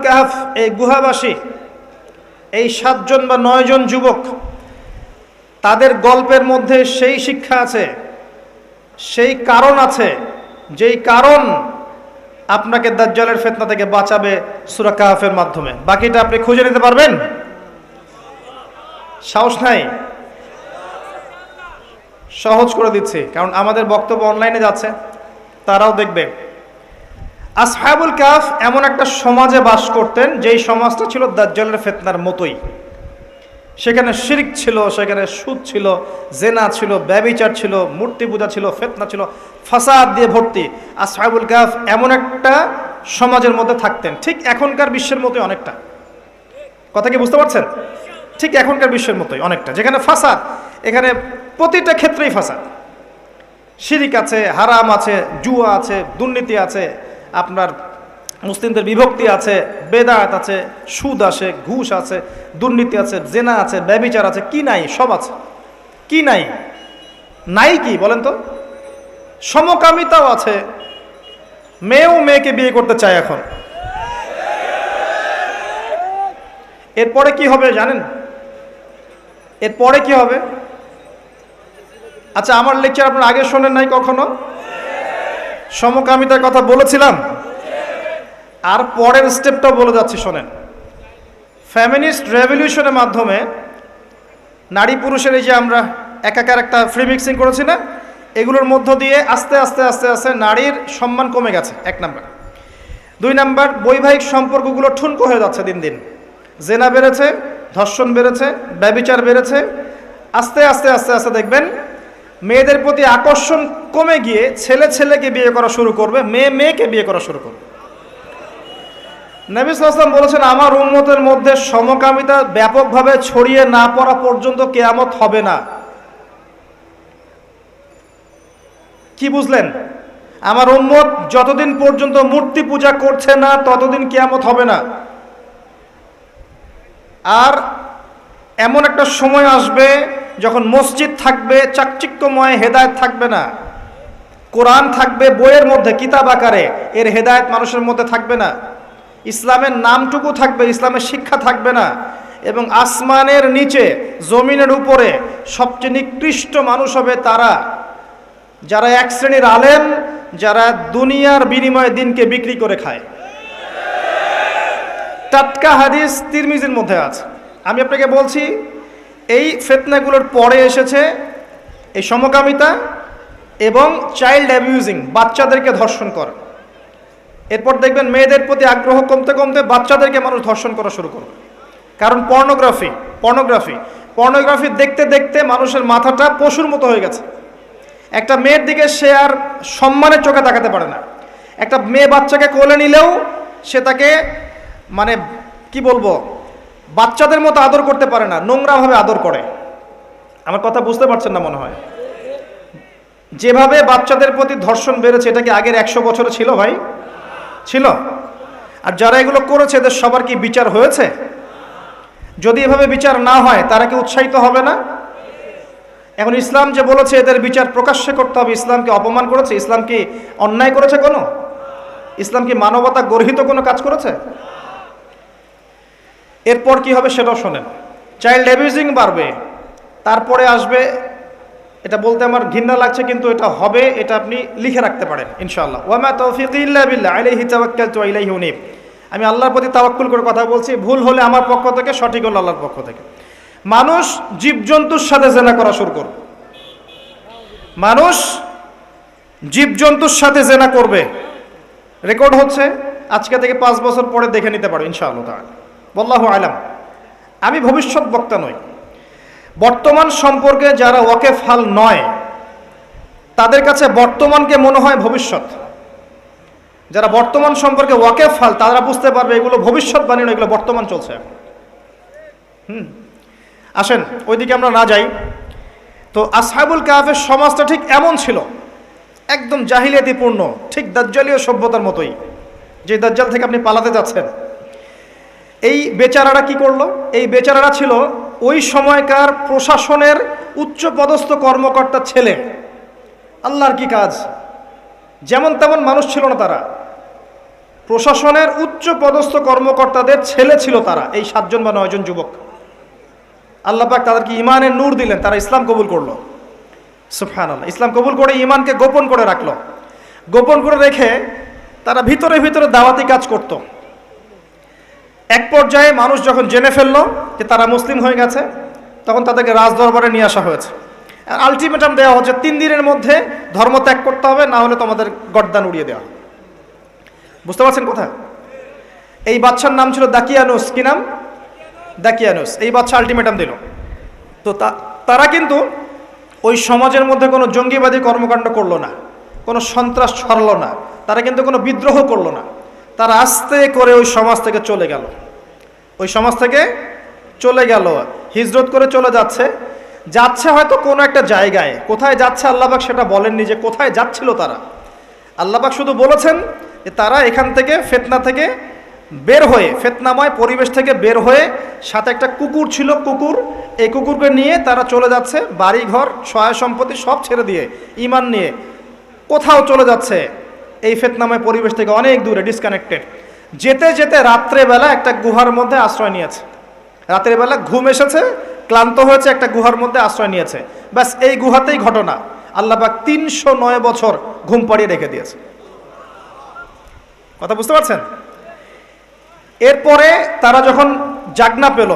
কাহফ, এই গুহাবাসী, এই 7 জন বা 9 জন যুবক, তাদের গল্পের মধ্যে সেই শিক্ষা আছে, সেই কারণ আছে, যেই কারণ আপনাকে দাজ্জালের ফিতনা থেকে বাঁচাবে সূরা কাহফের মাধ্যমে। বাকিটা আপনি খুঁজে নিতে পারবেন? সাহস নাই? সহজ করে দিচ্ছি, কারণ আমাদের বক্তব্য অনলাইনে যাচ্ছে, তারাও দেখবে। আসহাবুল কাহফ এমন একটা সমাজে বাস করতেন যেই সমাজটা ছিল দাজ্জালের ফিতনার মতোই। সেখানে শিরক ছিল, সেখানে সুদ ছিল, জেনা ছিল, ব্যভিচার ছিল, মূর্তি পূজা ছিল, ফিতনা ছিল, ফাসাদ দিয়ে ভর্তি। আসহাবুল কাহফ এমন একটা সমাজের মধ্যে থাকতেন, ঠিক এখনকার বিশ্বের মতোই অনেকটা। কথা কি বুঝতে পারছেন? ঠিক এখনকার বিশ্বের মতোই অনেকটা, যেখানে ফাসাদ, এখানে প্রতিটা ক্ষেত্রেই ফাসাদ। শিরিক আছে, হারাম আছে, জুয়া আছে, দুর্নীতি আছে, আপনার মুসলিমদের বিভক্তি আছে, বেদাত আছে, সুদ আছে, ঘুষ আছে, দুর্নীতি আছে, জেনা আছে, ব্যভিচার আছে, কি নাই? সব আছে। কি নাই? নাই কি বলেন তো? সমকামিতাও আছে, মেয়েও মেয়েকে বিয়ে করতে চায় এখন। এরপরে কি হবে জানেন? এরপরে কি হবে? আচ্ছা, আমার লেকচার আপনার আগে শোনেন নাই কখনো? সমকামিতার কথা বলেছিলাম, আর পরের স্টেপটা বলে যাচ্ছি শোনেন। ফেমিনিস্ট রেভলিউশনের মাধ্যমে নারী পুরুষের এই যে আমরা একাকার একটা ফ্রি মিক্সিং করেছি না, এগুলোর মধ্য দিয়ে আস্তে আস্তে আস্তে আস্তে নারীর সম্মান কমে গেছে, 1 নাম্বার। 2 নাম্বার, বৈবাহিক সম্পর্কগুলো ঠুনকো হয়ে যাচ্ছে দিন দিন। জেনা বেড়েছে, ধর্ষণ বেড়েছে, ব্যভিচার বেড়েছে। আস্তে আস্তে আস্তে আস্তে দেখবেন মেয়েদের প্রতি আকর্ষণ কমে গিয়ে ছেলে ছেলেকে বিয়ে করা শুরু করবে, মেয়ে মেয়েকে বিয়ে করা শুরু করবে। নবী সাল্লাল্লাহু আলাইহি ওয়াসাল্লাম বলেছেন, আমার উম্মতের মধ্যে সমকামিতা ব্যাপকভাবে ছড়িয়ে না পড়া পর্যন্ত কিয়ামত হবে না। কি বুঝলেন? আমার উম্মত যতদিন পর্যন্ত মূর্তি পূজা করছে না ততদিন কিয়ামত হবে না। আর এমন একটা সময় আসবে যখন মসজিদ থাকবে চাকচিক্যময়, হেদায়েত থাকবে না। কোরআন থাকবে বইয়ের মধ্যে, কিতাব আকারে, এর হেদায়েত মানুষের মধ্যে থাকবে না। ইসলামের নামটুকু থাকবে, ইসলামের শিক্ষা থাকবে না। এবং আসমানের নিচে, জমিনের উপরে সবচেয়ে নিকৃষ্ট মানুষ হবে তারা যারা এক শ্রেণীর আলেম, যারা দুনিয়ার বিনিময়ে দিনকে বিক্রি করে খায়। টাটকা হাদিস তিরমিজির মধ্যে আছে। আমি আপনাকে বলছি এই ফিতনাগুলোর পরে এসেছে এই সমকামিতা এবং চাইল্ড অ্যাবিউজিং, বাচ্চাদেরকে ধর্ষণ করা। এরপর দেখবেন মেয়েদের প্রতি আগ্রহ কমতে কমতে বাচ্চাদেরকে মানুষ ধর্ষণ করা শুরু করবে। কারণ পর্নোগ্রাফি দেখতে দেখতে মানুষের মাথাটা পশুর মতো হয়ে গেছে। একটা মেয়ের দিকে সে আর সম্মানের চোখে তাকাতে পারে না। একটা মেয়ে বাচ্চাকে কোলে নিলেও সে তাকে মানে কি বলবো, বাচ্চাদের মতো আদর করতে পারে না, নোংরাভাবে আদর করে। আমার কথা বুঝতে পারছেন না মনে হয়। যেভাবে বাচ্চাদের প্রতি ধর্ষণ বেড়েছে, এটা কি আগের 100 বছরে ছিল ভাই? ছিল? আর যারা এগুলো করেছে এদের সবার কি বিচার হয়েছে? যদি এভাবে বিচার না হয় তারা কি উৎসাহিত হবে না? এখন ইসলাম যে বলেছে এদের বিচার প্রকাশ্যে করতে হবে, ইসলামকে অপমান করেছে? ইসলাম কি অন্যায় করেছে কোনো? ইসলাম কি মানবতা গর্হিত কোনো কাজ করেছে? এরপর কি হবে সেটাও শোনেন। চাইল্ড অ্যাবিউজিং বাড়বে, তারপরে আসবে, এটা বলতে আমার ঘৃণা লাগছে কিন্তু এটা হবে, এটা আপনি লিখে রাখতে পারেন ইনশাআল্লাহ। ওয়ামা তাওফীকি ইল্লা বিল্লাহ আলাইহি তাওয়াক্কালতু ওয়া ইলাইহি উনীব। আমি আল্লাহর প্রতি তাওয়াক্কুল করে কথা বলছি, ভুল হলে আমার পক্ষ থেকে, সঠিক হলে আল্লাহর পক্ষ থেকে। মানুষ জীবজন্তুর সাথে জেনা করা শুরু করবে, মানুষ জীবজন্তুর সাথে জেনা করবে। রেকর্ড হচ্ছে, আজকে থেকে 5 বছর পরে দেখে নিতে পারো ইনশাআল্লাহ তাআলা। ওয়াল্লাহু আলাম। আমি ভবিষ্যৎ বক্তা নই। বর্তমান সম্পর্কে যারা ওয়াকেফহাল নয় তাদের কাছে বর্তমানকে মনে হয় ভবিষ্যৎ। যারা বর্তমান সম্পর্কে ওয়াকেফহাল তারা বুঝতে পারবে এগুলো ভবিষ্যৎবাণী নয়, এগুলো বর্তমান চলছে এখন। আসেন ওইদিকে আমরা না যাই। তো আসহাবুল কাহফের সমাজটা ঠিক এমন ছিল, একদম জাহিলিয়াতিপূর্ণ, ঠিক দাজ্জালীয় সভ্যতার মতোই, যে দাজ্জাল থেকে আপনি পালাতে যাচ্ছেন। এই বেচারারা কি করলো? এই বেচারারা ছিল ওই সময়কার প্রশাসনের উচ্চ পদস্থ কর্মকর্তার ছেলে। আল্লাহর কি কাজ! যেমন তেমন মানুষ ছিল না তারা, প্রশাসনের উচ্চ পদস্থ কর্মকর্তাদের ছেলে ছিল তারা, এই 7 জন বা 9 জন যুবক। আল্লাহ পাক তাদেরকে ইমানের নূর দিলেন, তারা ইসলাম কবুল করলো। সুবহানাল্লাহ। ইসলাম কবুল করে ইমানকে গোপন করে রাখলো। গোপন করে রেখে তারা ভিতরে ভিতরে দাওয়াতি কাজ করত। এক পর্যায়ে মানুষ যখন জেনে ফেললো যে তারা মুসলিম হয়ে গেছে, তখন তাদেরকে রাজদরবারে নিয়ে আসা হয়েছে। আলটিমেটাম দেওয়া হচ্ছে 3 দিনের মধ্যে ধর্ম ত্যাগ করতে হবে, না হলে তোমাদের গর্দান উড়িয়ে দেওয়া। বুঝতে পারছেন কথা? এই বাচ্চার নাম ছিল দাকিয়ানুস। কি নাম? দাকিয়ানুস। এই বাচ্চা আলটিমেটাম দিল। তো তারা কিন্তু ওই সমাজের মধ্যে কোনো জঙ্গিবাদী কর্মকাণ্ড করলো না, কোনো সন্ত্রাস ছড়ালো না, তারা কিন্তু কোনো বিদ্রোহ করলো না। তারা আস্তে করে ওই সমাজ থেকে চলে গেল। ওই সমাজ থেকে চলে গেল, হিজরত করে চলে যাচ্ছে হয়তো কোনো একটা জায়গায়। কোথায় যাচ্ছে আল্লাহ পাক সেটা বলেননি যে কোথায় যাচ্ছিল তারা। আল্লাহ পাক শুধু বলেছেন যে তারা এখান থেকে ফিতনা থেকে বের হয়ে, ফিতনাময় পরিবেশ থেকে বের হয়ে, সাথে একটা কুকুর ছিল, এই কুকুরকে নিয়ে তারা চলে যাচ্ছে, বাড়ি ঘর সহায় সম্পত্তি সব ছেড়ে দিয়ে ঈমান নিয়ে কোথাও চলে যাচ্ছে এই ফিতনাময় পরিবেশ থেকে অনেক দূরে, ডিসকানেক্টেড। যেতে যেতে রাত্রেবেলা একটা গুহার মধ্যে আশ্রয় নিয়েছে। রাত্রেবেলা ঘুম এসেছে, ক্লান্ত হয়েছে, একটা গুহার মধ্যে আশ্রয় নিয়েছে। ব্যাস এই গুহাতেই ঘটনা। আল্লাহ পাক 309 বছর ঘুম পাড়িয়ে রেখে দিয়েছে। কথা বুঝতে পারছেন? এরপরে তারা যখন জাগনা পেল,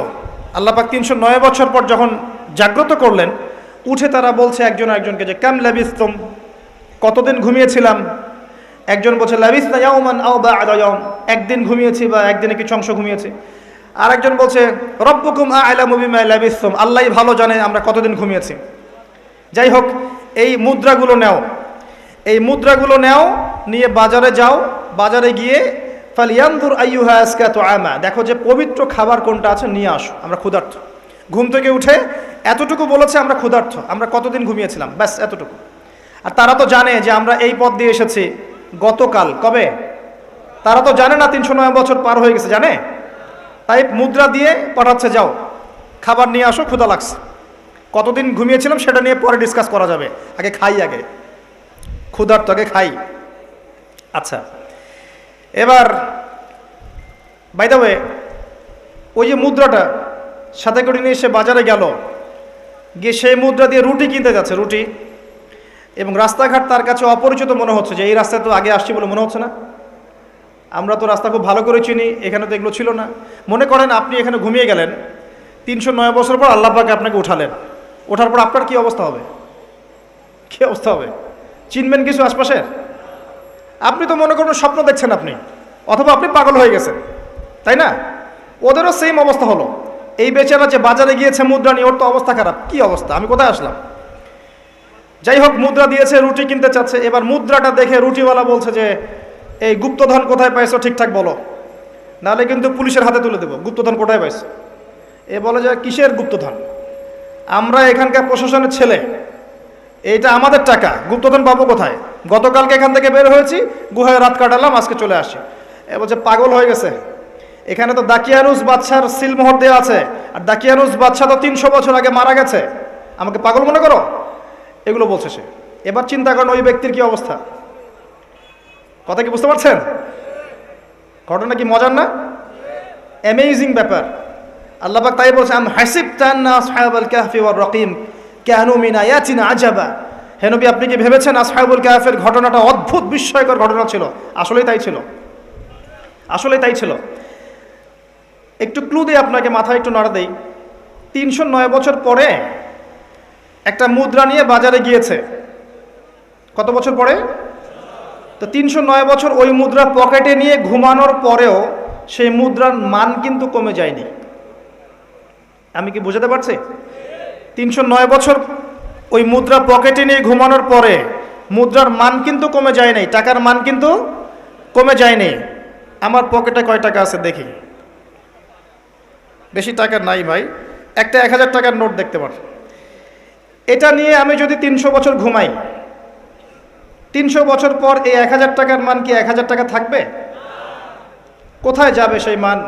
আল্লাহ পাক 309 বছর পর যখন জাগ্রত করলেন, উঠে তারা বলছে একজন একজনকে যে কাম লাবিসতুম, কতদিন ঘুমিয়েছিলাম? একজন বলছে লাবিসনা ইয়াওমান আও বা'দা ইয়াওম, একদিন ঘুমিয়েছি বা একদিনে কিছু অংশ ঘুমিয়েছি। আর একজন বলছে রব্বুকুম আ'লামু বিমা লাবিসতুম, আল্লাহই ভালো জানে আমরা কতদিন ঘুমিয়েছি। যাই হোক, এই মুদ্রাগুলো নাও, এই মুদ্রাগুলো নাও, নিয়ে বাজারে যাও, বাজারে গিয়ে ফালিয়ানজুর আইয়ুহা আসকাতু আমা, দেখো যে পবিত্র খাবার কোনটা আছে নিয়ে আসো, আমরা ক্ষুধার্ত। ঘুম থেকে উঠে এতটুকু বলেছে আমরা ক্ষুধার্ত, আমরা কতদিন ঘুমিয়েছিলাম, ব্যাস এতটুকু। আর তারা তো জানে যে আমরা এই পথ দিয়ে এসেছি গতকাল, কবে? তারা তো জানে না 309 বছর পার হয়ে গেছে, জানে? তাই মুদ্রা দিয়ে পাঠাচ্ছে, যাও খাবার নিয়ে আসো, ক্ষুধা লাগছে। কতদিন ঘুমিয়েছিলাম সেটা নিয়ে পরে ডিসকাস করা যাবে, আগে খাই, আগে ক্ষুধার্ত, আগে খাই। আচ্ছা, এবার বাই দ্য ওয়ে, ওই যে মুদ্রাটা সাথে করে নিয়ে এসে বাজারে গেল, গিয়ে সেই মুদ্রা দিয়ে রুটি কিনতে যাচ্ছে, রুটি। এবং রাস্তাঘাট তার কাছে অপরিচিত মনে হচ্ছে, যে এই রাস্তায় তো আগে আসছি বলে মনে হচ্ছে না। আমরা তো রাস্তা খুব ভালো করে চিনি, এখানে তো এগুলো ছিল না। মনে করেন আপনি এখানে ঘুমিয়ে গেলেন, 309 বছর পর আল্লাহ পাক আপনাকে উঠালেন, ওঠার পর আপনার কি অবস্থা হবে? কি অবস্থা হবে? চিনবেন কিছু আশপাশের? আপনি তো মনে করেন স্বপ্ন দেখছেন আপনি, অথবা আপনি পাগল হয়ে গেছেন, তাই না? ওদেরও সেম অবস্থা হলো। এই বেচারা যে বাজারে গিয়েছে মুদ্রা নিয়ে, ওর তো অবস্থা খারাপ। কি অবস্থা, আমি কোথায় আসলাম? যাই হোক, মুদ্রা দিয়েছে, রুটি কিনতে চাচ্ছে। এবার মুদ্রাটা দেখে রুটিওয়ালা বলছে যে এই গুপ্তধন কোথায় পাইছো ঠিকঠাক বলো, নাহলে কিন্তু পুলিশের হাতে তুলে দেবো। গুপ্তধন কোথায় পাইছো? এ বলে যে কিসের গুপ্তধন, আমরা এখানকার প্রশাসনের ছেলে, এইটা আমাদের টাকা, গুপ্তধন পাবো কোথায়? গতকালকে এখান থেকে বের হয়েছি, গুহায় রাত কাটালাম, আজকে চলে আসি। এ বলছে পাগল হয়ে গেছে, এখানে তো দাকিয়ানুস বাদশার সিলমোহর দেওয়া আছে, আর দাকিয়ানুস বাদশা তো 300 বছর আগে মারা গেছে, আমাকে পাগল মনে করো? এগুলো বলছে সে। এবার চিন্তা করেন ওই ব্যক্তির কি অবস্থা। কথা কি বুঝতে পারছেন? ঘটনা কি মজার না? অ্যামেজিং ব্যাপার। আল্লাহ পাক তাই বলছে, আম হাসিবতা আন্না আসহাবাল কাহফি ওয়ার রাকিম কানু মিন আয়াতিনা আজাবা। হে নবী, আপনি কি ভেবেছেন আসহাবুল কাহফের ঘটনাটা অদ্ভুত বিস্ময়কর ঘটনা ছিল? আসলেই তাই ছিল, আসলেই তাই ছিল। একটু ক্লু দিই আপনাকে, মাথায় একটু নাড়া দেই। 309 বছর পরে একটা মুদ্রা নিয়ে বাজারে গিয়েছে। কত বছর পরে? তো 309 বছর ওই মুদ্রা পকেটে নিয়ে ঘুমানোর পরেও সেই মুদ্রার মান কিন্তু কমে যায়নি। আমি কি বুঝাতে পারছি? 309 বছর ওই মুদ্রা পকেটে নিয়ে ঘুমানোর পরে মুদ্রার মান কিন্তু কমে যায় নাই, টাকার মান কিন্তু কমে যায়নি। আমার পকেটে কয় টাকা আছে দেখি। বেশি টাকা নাই ভাই, একটা 1000 টাকার নোট দেখতে পার। এটা নিয়ে আমি যদি 300 বছর ঘুমাই, 300 বছর পর এই 1000 টাকার মান কি 1000 টাকা থাকবে? কোথায় যাবে সেই মান?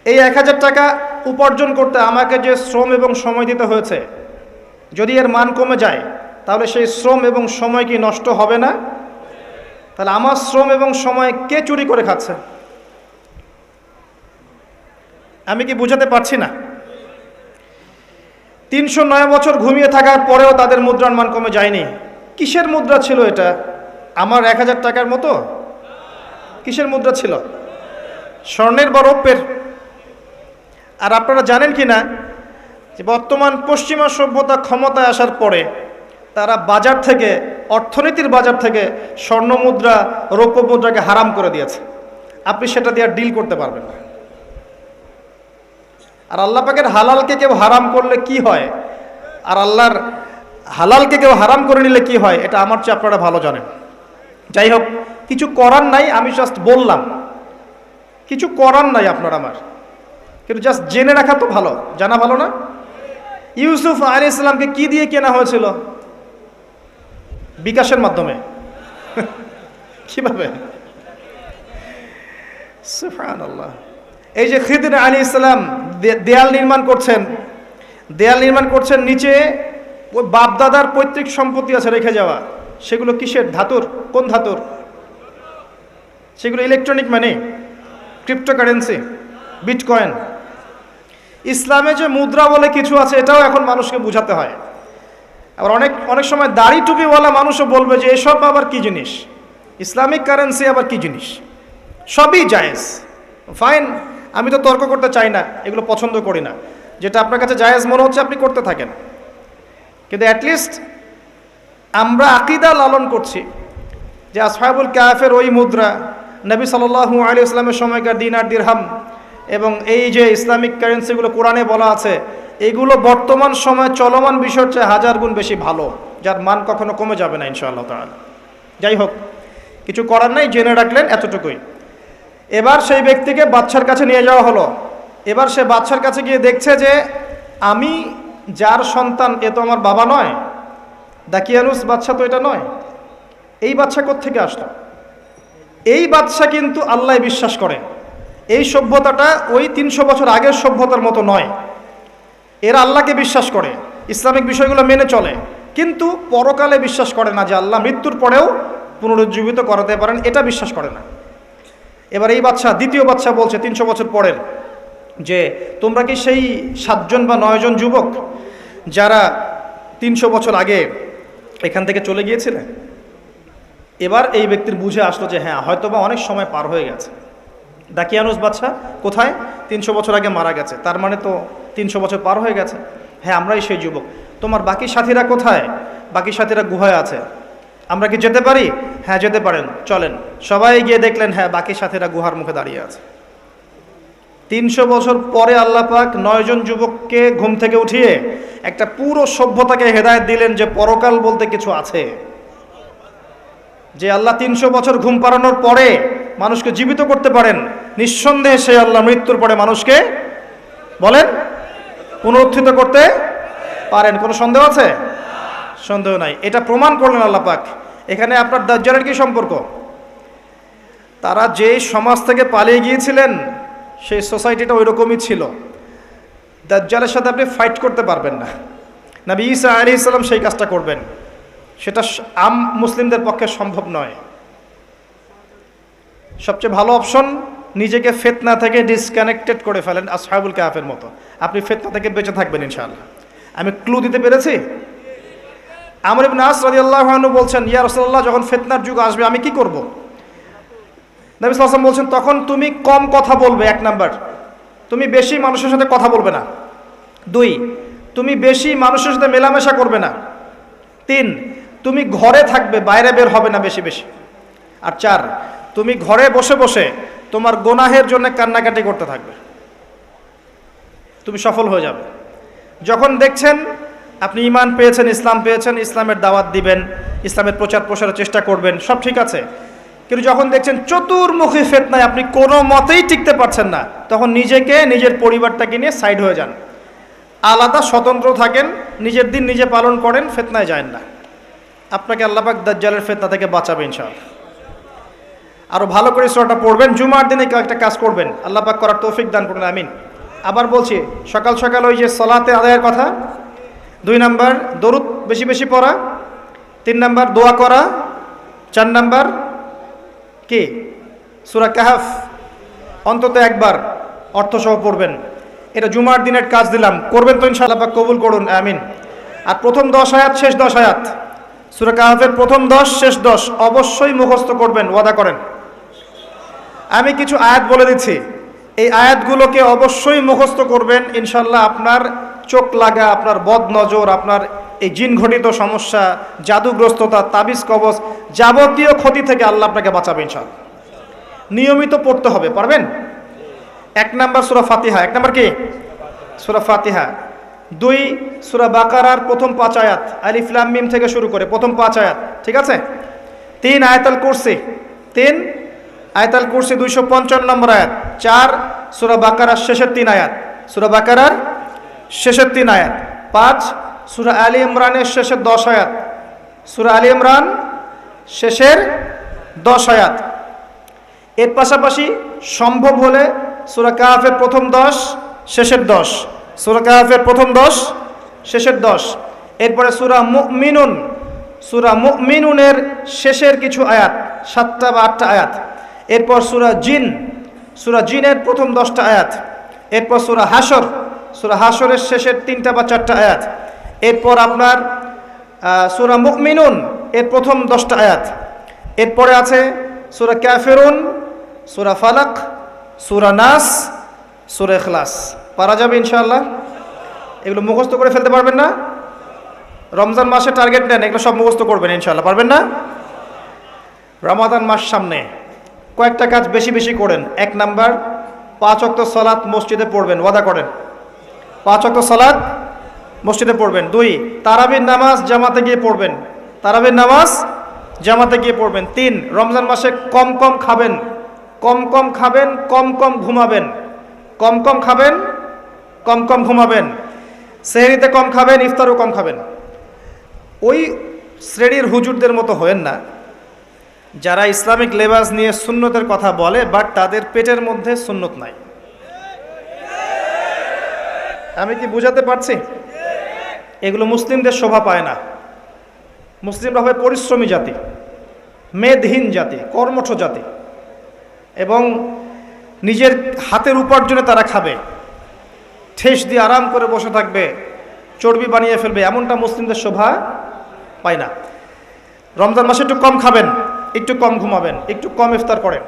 এই 1000 টাকা উপার্জন করতে আমাকে যে শ্রম এবং সময় দিতে হয়েছে, যদি এর মান কমে যায়, তাহলে সেই শ্রম এবং সময় কি নষ্ট হবে না? তাহলে আমার শ্রম এবং সময় কে চুরি করে খাচ্ছে? আমি কি বুঝাতে পারছি না? 309 বছর ঘুমিয়ে থাকার পরেও তাদের মুদ্রার মান কমে যায়নি। কিসের মুদ্রা ছিল এটা? আমার 1000 টাকার মতো? কিসের মুদ্রা ছিল? স্বর্ণের বা রৌপ্যের? আর আপনারা জানেন কি না যে বর্তমান পশ্চিমা সভ্যতা ক্ষমতায় আসার পরে তারা বাজার থেকে, অর্থনীতির বাজার থেকে স্বর্ণ মুদ্রা, রৌপ্য মুদ্রাকে হারাম করে দিয়েছে। আপনি সেটা দিয়ে আর ডিল করতে পারবেন না। আর আল্লাহ পাকের হালালকে কেউ হারাম করলে কি হয়, আর আল্লাহর হালালকে কেউ হারাম করে নিলে কি হয়, এটা আমার চেয়ে আপনারা ভালো জানেন। যাই হোক, কিছু করার নাই, আমি জাস্ট বললাম, কিছু করার নাই আপনার আমার, কিন্তু জাস্ট জেনে রাখা তো ভালো, জানা ভালো না? ইউসুফ আলাইহিস সালামকে কি দিয়ে কেনা হয়েছিল? বিকাশের মাধ্যমে। কিভাবে? সুবহানাল্লাহ। এই যে খিদির আলাইহিস সালাম দেয়াল নির্মাণ করছেন, দেয়াল নির্মাণ করছেন, নিচে ওই বাপদাদার পৈতৃক সম্পত্তি আছে রেখে যাওয়া, সেগুলো কিসের? ধাতুর। কোন ধাতুর? সেগুলো ইলেকট্রনিক মানি, ক্রিপ্টোকারেন্সি, বিটকয়েন। ইসলামে যে মুদ্রা বলে কিছু আছে, এটাও এখন মানুষকে বুঝাতে হয়। আবার অনেক সময় দাড়ি টুপিওয়ালা মানুষও বলবে যে এসব আবার কি জিনিস, ইসলামিক কারেন্সি আবার কি জিনিস। সবই জায়েজ, ফাইন, আমি তো তর্ক করতে চাই না, এগুলো পছন্দ করি না। যেটা আপনার কাছে জায়েজ মনে হচ্ছে আপনি করতে থাকেন, কিন্তু অ্যাটলিস্ট আমরা আকীদা লালন করছি যে আসহাবুল কাহফের ওই মুদ্রা, নবী সাল্লাল্লাহু আলাইহি ওয়াসাল্লামের সময়কার দিনার দিরহাম, এবং এই যে ইসলামিক কারেন্সিগুলো কোরআনে বলা আছে, এগুলো বর্তমান সময়ে চলমান বিষয়ের চেয়ে 1000 গুণ বেশি ভালো, যার মান কখনো কমে যাবে না ইনশাআল্লাহ তাআলা। যাই হোক, কিছু করার নাই, জেনে রাখলেন এতটুকুই। এবার সেই ব্যক্তিকে বাদশার কাছে নিয়ে যাওয়া হলো। এবার সে বাদশার কাছে গিয়ে দেখছে যে আমি যার সন্তান, এ তো আমার বাবা নয়, দাকিয়ানুস বাদশা তো এটা নয়। এই বাদশা কোত্থেকে আসলো? এই বাদশা কিন্তু আল্লাহ বিশ্বাস করে। এই সভ্যতাটা ওই 300 বছর আগের সভ্যতার মতো নয়। এরা আল্লাহকে বিশ্বাস করে, ইসলামিক বিষয়গুলো মেনে চলে, কিন্তু পরকালে বিশ্বাস করে না যে আল্লাহ মৃত্যুর পরেও পুনরুজ্জীবিত করাতে পারেন, এটা বিশ্বাস করে না। এবার এই বাদশা, দ্বিতীয় বাদশা বলছে 300 বছর পরের, যে তোমরা কি সেই 7 জন বা 9 জন যুবক যারা 300 বছর আগে এখান থেকে চলে গিয়েছিলেন? এবার এই ব্যক্তির বুঝে আসলো যে হ্যাঁ হয়তোবা অনেক সময় পার হয়ে গেছে। দাকিয়ানুস বাদশা কোথায়? 300 বছর আগে মারা গেছে, তার মানে তো 300 বছর পার হয়ে গেছে। হ্যাঁ আমরাই সেই যুবক। তোমার বাকি সাথীরা কোথায়? বাকি সাথীরা গুহায় আছে। আমরা কি যেতে পারি? হ্যাঁ যেতে পারেন, চলেন। সবাই গিয়ে দেখলেন হ্যাঁ বাকি সাথীরা গুহার মুখে দাঁড়িয়ে আছে। 300 বছর পরে আল্লাহ পাক 9 জন যুবককে ঘুম থেকে উঠিয়ে একটা পুরো সভ্যতাকে হেদায়েত দিলেন যে পরকাল বলতে কিছু আছে, যে আল্লাহ 300 বছর ঘুম পাড়ানোর পরে মানুষকে জীবিত করতে পারেন। নিঃসন্দেহে সেই আল্লাহ মৃত্যুর পরে মানুষকে বলেন পুনরুত্থিত করতে পারেন। কোনো সন্দেহ আছে? সন্দেহ নাই। এটা প্রমাণ করলেন আল্লাহ পাক। এখানে আপনার দাজ্জালের কি সম্পর্ক? তারা যে সমাজ থেকে পালিয়ে গিয়েছিলেন সেই সোসাইটিটা ওই রকমই ছিল। দাজ্জালের সাথে আপনি ফাইট করতে পারবেন না। নবী ঈসা আলাইহিস সালাম সেই কাজটা করবেন, সেটা আম মুসলিমদের পক্ষে সম্ভব নয়। সবচেয়ে ভালো অপশন নিজেকে ফিতনা থেকে ডিসকানেক্টেড করে ফেলেন, আসহাবুল কাহফের মতো। আপনি ফিতনা থেকে বেঁচে থাকবেন ইনশাআল্লাহ। আমি ক্লু দিতে পেরেছি? আমর ইবনে আস রাদিয়াল্লাহু আনহু বলছেন, ইয়া রাসূলুল্লাহ যখন ফিতনার যুগ আসবে আমি কি করব? নবী সাল্লাল্লাহু আলাইহি ওয়াসাল্লাম বলছেন তখন তুমি কম কথা বলবে। 1 নাম্বার, তুমি বেশি মানুষের সাথে কথা বলবে না। 2, তুমি বেশি মানুষের সাথে মেলামেশা করবে না। 3, তুমি ঘরে থাকবে, বাইরে বের হবে না বেশি বেশি। আর 4, তুমি ঘরে বসে বসে তোমার গুনাহের জন্য কান্নাকাটি করতে থাকবে। তুমি সফল হয়ে যাবে। যখন দেখছেন আপনি ঈমান পেয়েছেন, ইসলাম পেয়েছেন, ইসলামের দাওয়াত দিবেন, ইসলামের প্রচার প্রসারের চেষ্টা করবেন, সব ঠিক আছে। কিন্তু যখন দেখছেন চতুর্মুখী ফিতনায় আপনি কোনো মতেই টিকতে পারছেন না, তখন নিজেকে নিজের পরিবারটাকে নিয়ে সাইড হয়ে যান, আলাদা স্বতন্ত্র থাকেন, নিজের দিন নিজে পালন করেন, ফিতনায় যান না। আপনাকে আল্লাহ পাক দাজ্জালের ফিতনা থেকে বাঁচাবে ইনশাআল্লাহ। আরো ভালো করে সূরাটা পড়বেন, জুমার দিনে একটা কাজ করবেন, আল্লাহ পাক করার তৌফিক দান করুন, আমিন। আবার বলছি, সকাল সকাল ওই যে সালাতে আদায়ের কথা, 2 নাম্বার দরুদ বেশি বেশি পড়া, 3 নাম্বার দোয়া করা, 4 নাম্বার কি সূরা কাহফ অন্তত একবার অর্থসহ পড়বেন। এটা জুমার দিনের কাজ দিলাম, করবেন তো ইনশাআল্লাহ, পাক কবুল করুন, আমিন। আর প্রথম 10 আয়াত শেষ 10 আয়াত, সূরা কাহফের প্রথম 10 শেষ 10 অবশ্যই মুখস্থ করবেন, ওয়াদা করেন। আমি কিছু আয়াত বলে দিচ্ছি, এই আয়াতগুলোকে অবশ্যই মুখস্থ করবেন ইনশাআল্লাহ। আপনার চোখ লাগা, আপনার বদ নজর, আপনার এই জিন ঘটিত সমস্যা, জাদুগ্রস্ততা, তাবিজ কবজ, যাবতীয় ক্ষতি থেকে আল্লাহ আপনাকে বাঁচাবে ইনশাআল্লাহ। নিয়মিত পড়তে হবে, পারবেন? 1 নাম্বার সূরা ফাতিহা। 1 নাম্বার কি? সূরা ফাতিহা। 2 সূরা বাকারার প্রথম 5 আয়াত, আলিফ লাম মিম থেকে শুরু করে প্রথম 5 আয়াত, ঠিক আছে? 3 আয়াতুল কুরসি, 3 আয়াতুল কুরসি 255 নম্বর আয়াত। 4 সূরা বাকারার শেষের 3 আয়াত, সূরা বাকারার শেষের 3 আয়াত। 5 সূরা আলী ইমরানের শেষের 10 আয়াত, সূরা আলী ইমরান শেষের 10 আয়াত। এর পাশাপাশি সম্ভব হলে সূরা কাহফের প্রথম 10 শেষের 10, সূরা কাহফের প্রথম 10 শেষের 10। এরপরে সূরা মুমিনুন, সূরা মুমিনুনের শেষের কিছু আয়াত, 7টা বা 8টা আয়াত। এরপর সূরা জিন, সূরা জিনের প্রথম 10টা আয়াত। এরপর সূরা হাশর, সূরা হাশরের শেষের 3টা বা 4টা আয়াত। এরপর আপনার সূরা মুমিনুন এর প্রথম 10টা আয়াত। এরপরে আছে সূরা কাফিরুন, সূরা ফালাক, সূরা নাস, সূরা ইখলাস। পারা যাবে ইনশাআল্লাহ? এগুলো মুখস্থ করে ফেলতে পারবেন না? রমজান মাসে টার্গেট নেন, এগুলো সব মুখস্থ করবেন ইনশাআল্লাহ, পারবেন না? রমাদান মাস সামনে, কয়েকটা কাজ বেশি বেশি করেন। 1 নাম্বার 5 ওয়াক্ত সালাত মসজিদে পড়বেন, ওয়াদা করেন 5 ওয়াক্ত সালাত মসজিদে পড়বেন। 2 তারাবির নামাজ জামাতে গিয়ে পড়বেন, তারাবির নামাজ জামাতে গিয়ে পড়বেন। 3 রমজান মাসে কম কম খাবেন, কম কম খাবেন, কম কম ঘুমাবেন, কম কম খাবেন, কম কম ঘুমাবেন। সেহরিতে কম খাবেন, ইফতারও কম খাবেন। ওই শ্রেণীর হুজুরদের মতো হয়েন না যারা ইসলামিক লেবাস নিয়ে সুন্নতের কথা বলে বাট তাদের পেটের মধ্যে সুন্নত নাই। আমি কি বুঝাতে পারছি? এগুলো মুসলিমদের শোভা পায় না। মুসলিমরা হবে পরিশ্রমী জাতি, মেদহীন জাতি, কর্মঠ জাতি, এবং নিজের হাতের উপার্জনে তারা খাবে, ঠেস দিয়ে আরাম করে বসে থাকবে, চর্বি বানিয়ে ফেলবে, এমনটা মুসলিমদের শোভা পায় না। রমজান মাসে একটু কম খাবেন, একটু কম ঘুমাবেন, একটু কম ইফতার করেন।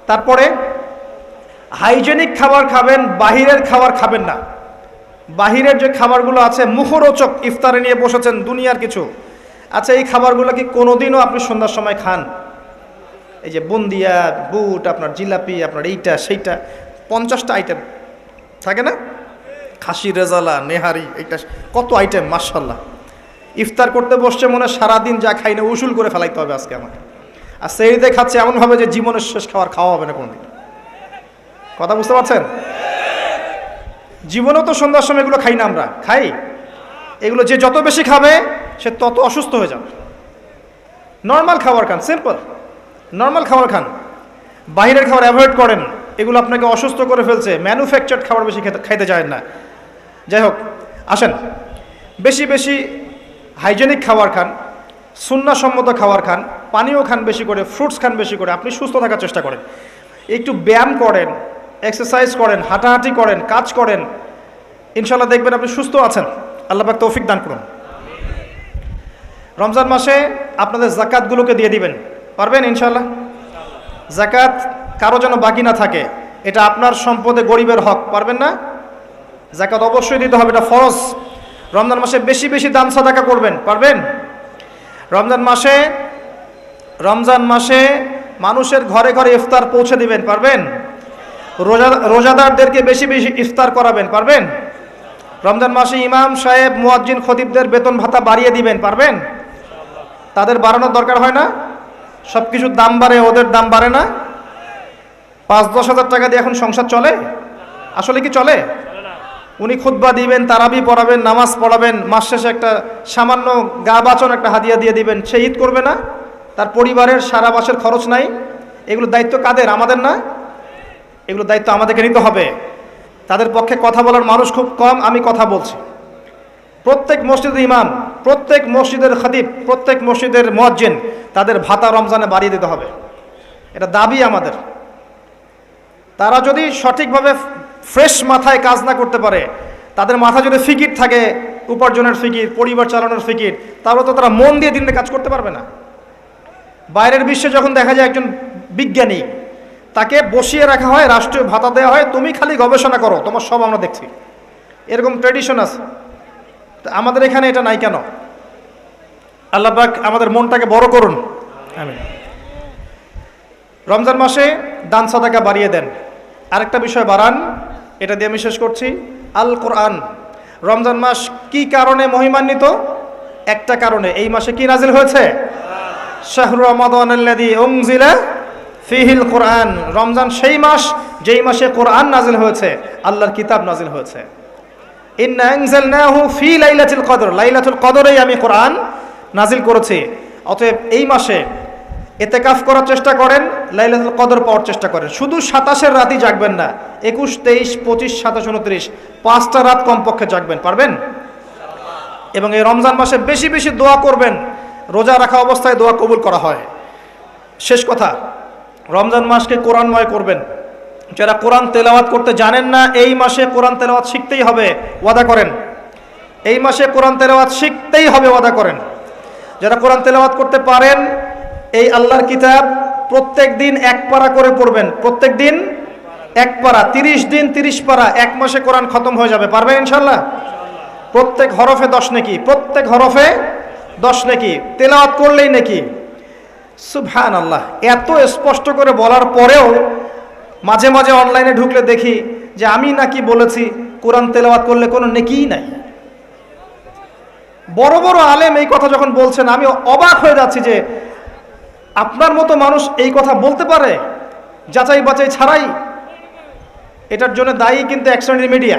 তারপরে হাইজেনিক খাবার খাবেন, বাহিরের খাবার খাবেন না। বাহিরের যে খাবারগুলো আছে মুখরোচক, ইফতারে নিয়ে বসেছেন দুনিয়ার কিছু, আচ্ছা এই খাবারগুলো কি কোনোদিনও আপনি সন্ধ্যার সময় খান? এই যে বুন্দিয়া, বুট, আপনার জিলাপি, আপনার এইটা সেইটা, 50টা আইটেম থাকে না, খাসি রেজালা, নেহারি, এইটা কত আইটেম, মাশাল্লাহ। ইফতার করতে বসছে মনে সারাদিন যা খাই না উসুল করে ফেলাইতে হবে আজকে আমাকে। আর সেরিতে খাচ্ছে এমনভাবে যে জীবনের শেষ খাওয়া হবে না কোনোদিন। কথা বুঝতে পারছেন? জীবনেও তো সন্ধ্যার সময় এগুলো খাই না, আমরা খাই এগুলো। যে যত বেশি খাবে সে তত অসুস্থ হয়ে যাবে। নর্মাল খাবার খান, সিম্পল নর্মাল খাবার খান, বাইরের খাবার অ্যাভয়েড করেন, এগুলো আপনাকে অসুস্থ করে ফেলছে। ম্যানুফ্যাকচার্ড খাবার বেশি খাইতে যায় না। যাই হোক, আসেন বেশি বেশি হাইজেনিক খাবার খান, সুন্নাহসম্মত খাবার খান, পানিও খান বেশি করে, ফ্রুটস খান বেশি করে, আপনি সুস্থ থাকার চেষ্টা করেন, একটু ব্যায়াম করেন, এক্সারসাইজ করেন, হাঁটাহাঁটি করেন, কাজ করেন, ইনশাল্লাহ দেখবেন আপনি সুস্থ আছেন। আল্লাহ পাক তৌফিক দান করুন। রমজান মাসে আপনাদের জাকাতগুলোকে দিয়ে দিবেন, পারবেন ইনশাল্লাহ? জাকাত কারো যেন বাকি না থাকে, এটা আপনার সম্পদে গরিবের হক, পারবেন না? জাকাত অবশ্যই দিতে হবে, এটা ফরজ। রমজান মাসে বেশি বেশি দান সাদাকা করবেন, পারবেন? রমজান মাসে মানুষের ঘরে ঘরে ইফতার পৌঁছে দিবেন, পারবেন? রোজাদারদেরকে বেশি বেশি ইফতার করাবেন, পারবেন? রমজান মাসে ইমাম সাহেব, মুয়াজ্জিন, খতিবদের বেতন ভাতা বাড়িয়ে দিবেন, পারবেন? তাদের বাড়ানোর দরকার হয় না? সব কিছুর দাম বাড়ে, ওদের দাম বাড়ে না? 5-10 হাজার টাকা দিয়ে এখন সংসার চলে? আসলে কি চলে? উনি খুতবা দিবেন, তারাবি পড়াবেন, নামাজ পড়াবেন, মাস শেষে একটা সামান্য গা বাঁচন একটা হাদিয়া দিয়ে দিবেন, সে ঈদ করবে না? তার পরিবারের সারা মাসের খরচ নাই? এগুলো দায়িত্ব কাদের? আমাদের না? এগুলো দায়িত্ব আমাদেরকে নিতে হবে। তাদের পক্ষে কথা বলার মানুষ খুব কম, আমি কথা বলছি। প্রত্যেক মসজিদের ইমাম, প্রত্যেক মসজিদের খতিব, প্রত্যেক মসজিদের মুয়াজ্জিন, তাদের ভাতা রমজানে বাড়িয়ে দিতে হবে, এটা দাবি আমাদের। তারা যদি সঠিকভাবে ফ্রেশ মাথায় কাজ না করতে পারে, তাদের মাথা যদি ফিকির থাকে, উপার্জনের ফিকির, পরিবার চালানোর ফিকির, তাহলে তো তারা মন দিয়ে দিনে কাজ করতে পারবে না। বাইরের বিশ্বে যখন দেখা যায় একজন বিজ্ঞানী, তাকে বসিয়ে রাখা হয়, রাষ্ট্রীয় ভাতা দেওয়া হয়, তুমি খালি গবেষণা করো, তোমার সব আমরা দেখছি, এরকম ট্র্যাডিশন আছে। আমাদের এখানে এটা নাই কেন? আল্লাহ পাক আমাদের মনটাকে বড় করুন, আমিন। রমজান মাসে দান সাদাকা বাড়িয়ে দেন। আরেকটা বিষয় বাড়ান, এটা দিয়ে আমি শেষ করছি। আল কোরআন। রমজান মাস কি কারণে মহিমান্বিত? একটা কারণে, এই মাসে কি নাজিল হয়েছে? শাহরু রমাদানাল্লাযী উনজিলা ফীহিল কোরআন। রমজান সেই মাস যেই মাসে কোরআন নাজিল হয়েছে, আল্লাহর কিতাব নাজিল হয়েছে। ইন্না আনজালনাহু ফি লাইলাতুল কদর। লাইলাতুল কদরেই আমি কোরআন নাজিল করেছি। অতএব এই মাসে ইতিকাফ করার চেষ্টা করেন, লাইলাতুল কদর পাওয়ার চেষ্টা করেন। শুধু 27-এর রাতই জাগবেন না, 21, 23, 25, 27, 29, 5টা রাত কমপক্ষে জাগবেন, পারবেন? এবং এই রমজান মাসে বেশি বেশি দোয়া করবেন। রোজা রাখা অবস্থায় দোয়া কবুল করা হয়। শেষ কথা, রমজান মাসকে কোরআনময় করবেন। যারা কোরআন তেলাওয়াত করতে জানেন না, এই মাসে কোরআন তেলাওয়াত শিখতেই হবে, ওয়াদা করেন। এই মাসে কোরআন তেলাওয়াত শিখতেই হবে, ওয়াদা করেন। যারা কোরআন তেলাওয়াত করতে পারেন, এই আল্লাহর কিতাব প্রত্যেক দিন 1 পারা করে পড়বেন। প্রত্যেক দিন 1 পারা, 30 দিন 30 পারা, 1 মাসে কোরআন খতম হয়ে যাবে, পারবেন ইনশাল্লাহ? প্রত্যেক হরফে 10 নেকি, প্রত্যেক হরফে 10 নেকি, তেলাওয়াত করলেই নেকি। সুবহানাল্লাহ। এত স্পষ্ট করে বলার পরেও মাঝে মাঝে অনলাইনে ঢুকলে দেখি যে আমি নাকি বলেছি কোরআন তেলাওয়াত করলে কোনো নেকিই নাই। বড় বড় আলেম এই কথা যখন বলছেন, আমি অবাক হয়ে যাচ্ছি যে আপনার মতো মানুষ এই কথা বলতে পারে যাচাই বাছাই ছাড়াই। এটার জন্য দায়ী কিন্তু এক শ্রেণীর মিডিয়া।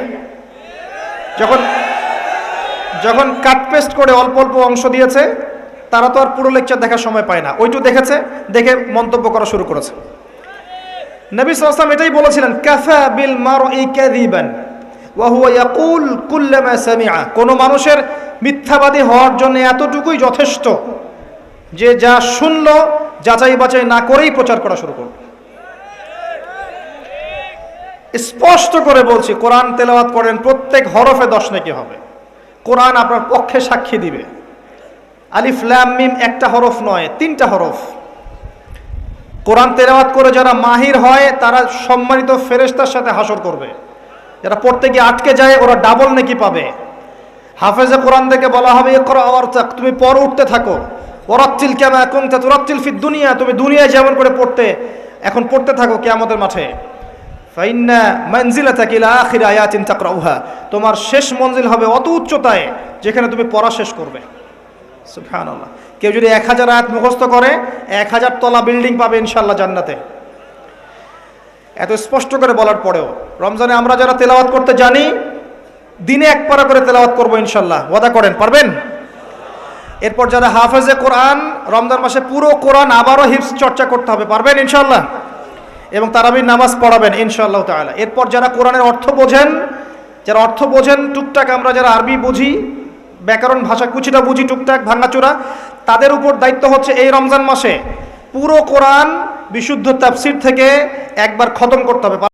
যখন কাট পেস্ট করে অল্প অল্প অংশ দিয়েছে, তারা তো আর পুরো লেকচার দেখার সময় পায় না, ওইটু দেখেছে, দেখে মন্তব্য করা শুরু করেছে। নবী সাল্লাল্লাহু আলাইহি ওয়াসাল্লাম এটাই বলেছিলেন, কাফা বিল মারই কাযিবান ওয়া হুয়া ইয়াকুল কুল্লামা সামিআ। কোন মানুষের মিথ্যাবাদী হওয়ার জন্য এতটুকুই যথেষ্ট যে যা শুনলো যাচাই বাছাই না করেই প্রচার করা শুরু করবে। স্পষ্ট করে বলছি, কোরআন তেলাওয়াত করেন, প্রত্যেক হরফে 10 নেকি হবে। কোরআন আপনার পক্ষে সাক্ষী দিবে। আলিফ লাম মিম একটা হরফ নয়, 3টা হরফ। কোরআন তেলাওয়াত করে যারা মাহির হয় তারা সম্মানিত ফেরেশতার সাথে হাসর করবে। যারা পড়তে গিয়ে আটকে যায় ওরা ডাবল নেকি পাবে। হাফেজে কোরআন থেকে বলা হবে ইকরা ওয়ারতাক, তুমি পড় উঠতে থাকো। ওয়ারাত্তিল কামা কুনতা তুরাত্তিল ফিদ দুনিয়া, তুমি দুনিয়ায় যেমন করে পড়তে এখন পড়তে থাকো কিয়ামতের মাঠে। ফাইন্না মানজিলাতাকা ইলা আখির আয়াতিন তাকরাউহা, তোমার শেষ মঞ্জিল হবে অত উচ্চতায় যেখানে তুমি পড়া শেষ করবে। সুবহানাল্লাহ। কেউ যদি 1000 আয়াত মুখস্থ করে 1000 তলা বিল্ডিং পাবে ইনশাআল্লাহ জান্নাতে। এত স্পষ্ট করে বলার পরেও রমজানে আমরা যারা তেলাওয়াত করতে জানি দিনে এক পারা করে তেলাওয়াত করবো ইনশাআল্লাহ, ওয়াদা করেন পারবেন? এরপর যারা হাফেজে কোরআন রমজান মাসে পুরো কোরআন আবারও হিফজ চর্চা করতে হবে, পারবেন ইনশাআল্লাহ? এবং তারাবির নামাজ পড়াবেন ইনশাআল্লাহ তাআলা। এরপর যারা কোরআনের অর্থ বোঝেন, যারা অর্থ বোঝেন টুকটাক, আমরা যারা আরবি বুঝি, ব্যাকরণ ভাষা কুচিটা বুঝি টুকটাক ভাঙাচোরা, তাদের উপর দায়িত্ব হচ্ছে এই রমজান মাসে পুরো কোরআন বিশুদ্ধ তাফসীর থেকে একবার খতম করতে হবে।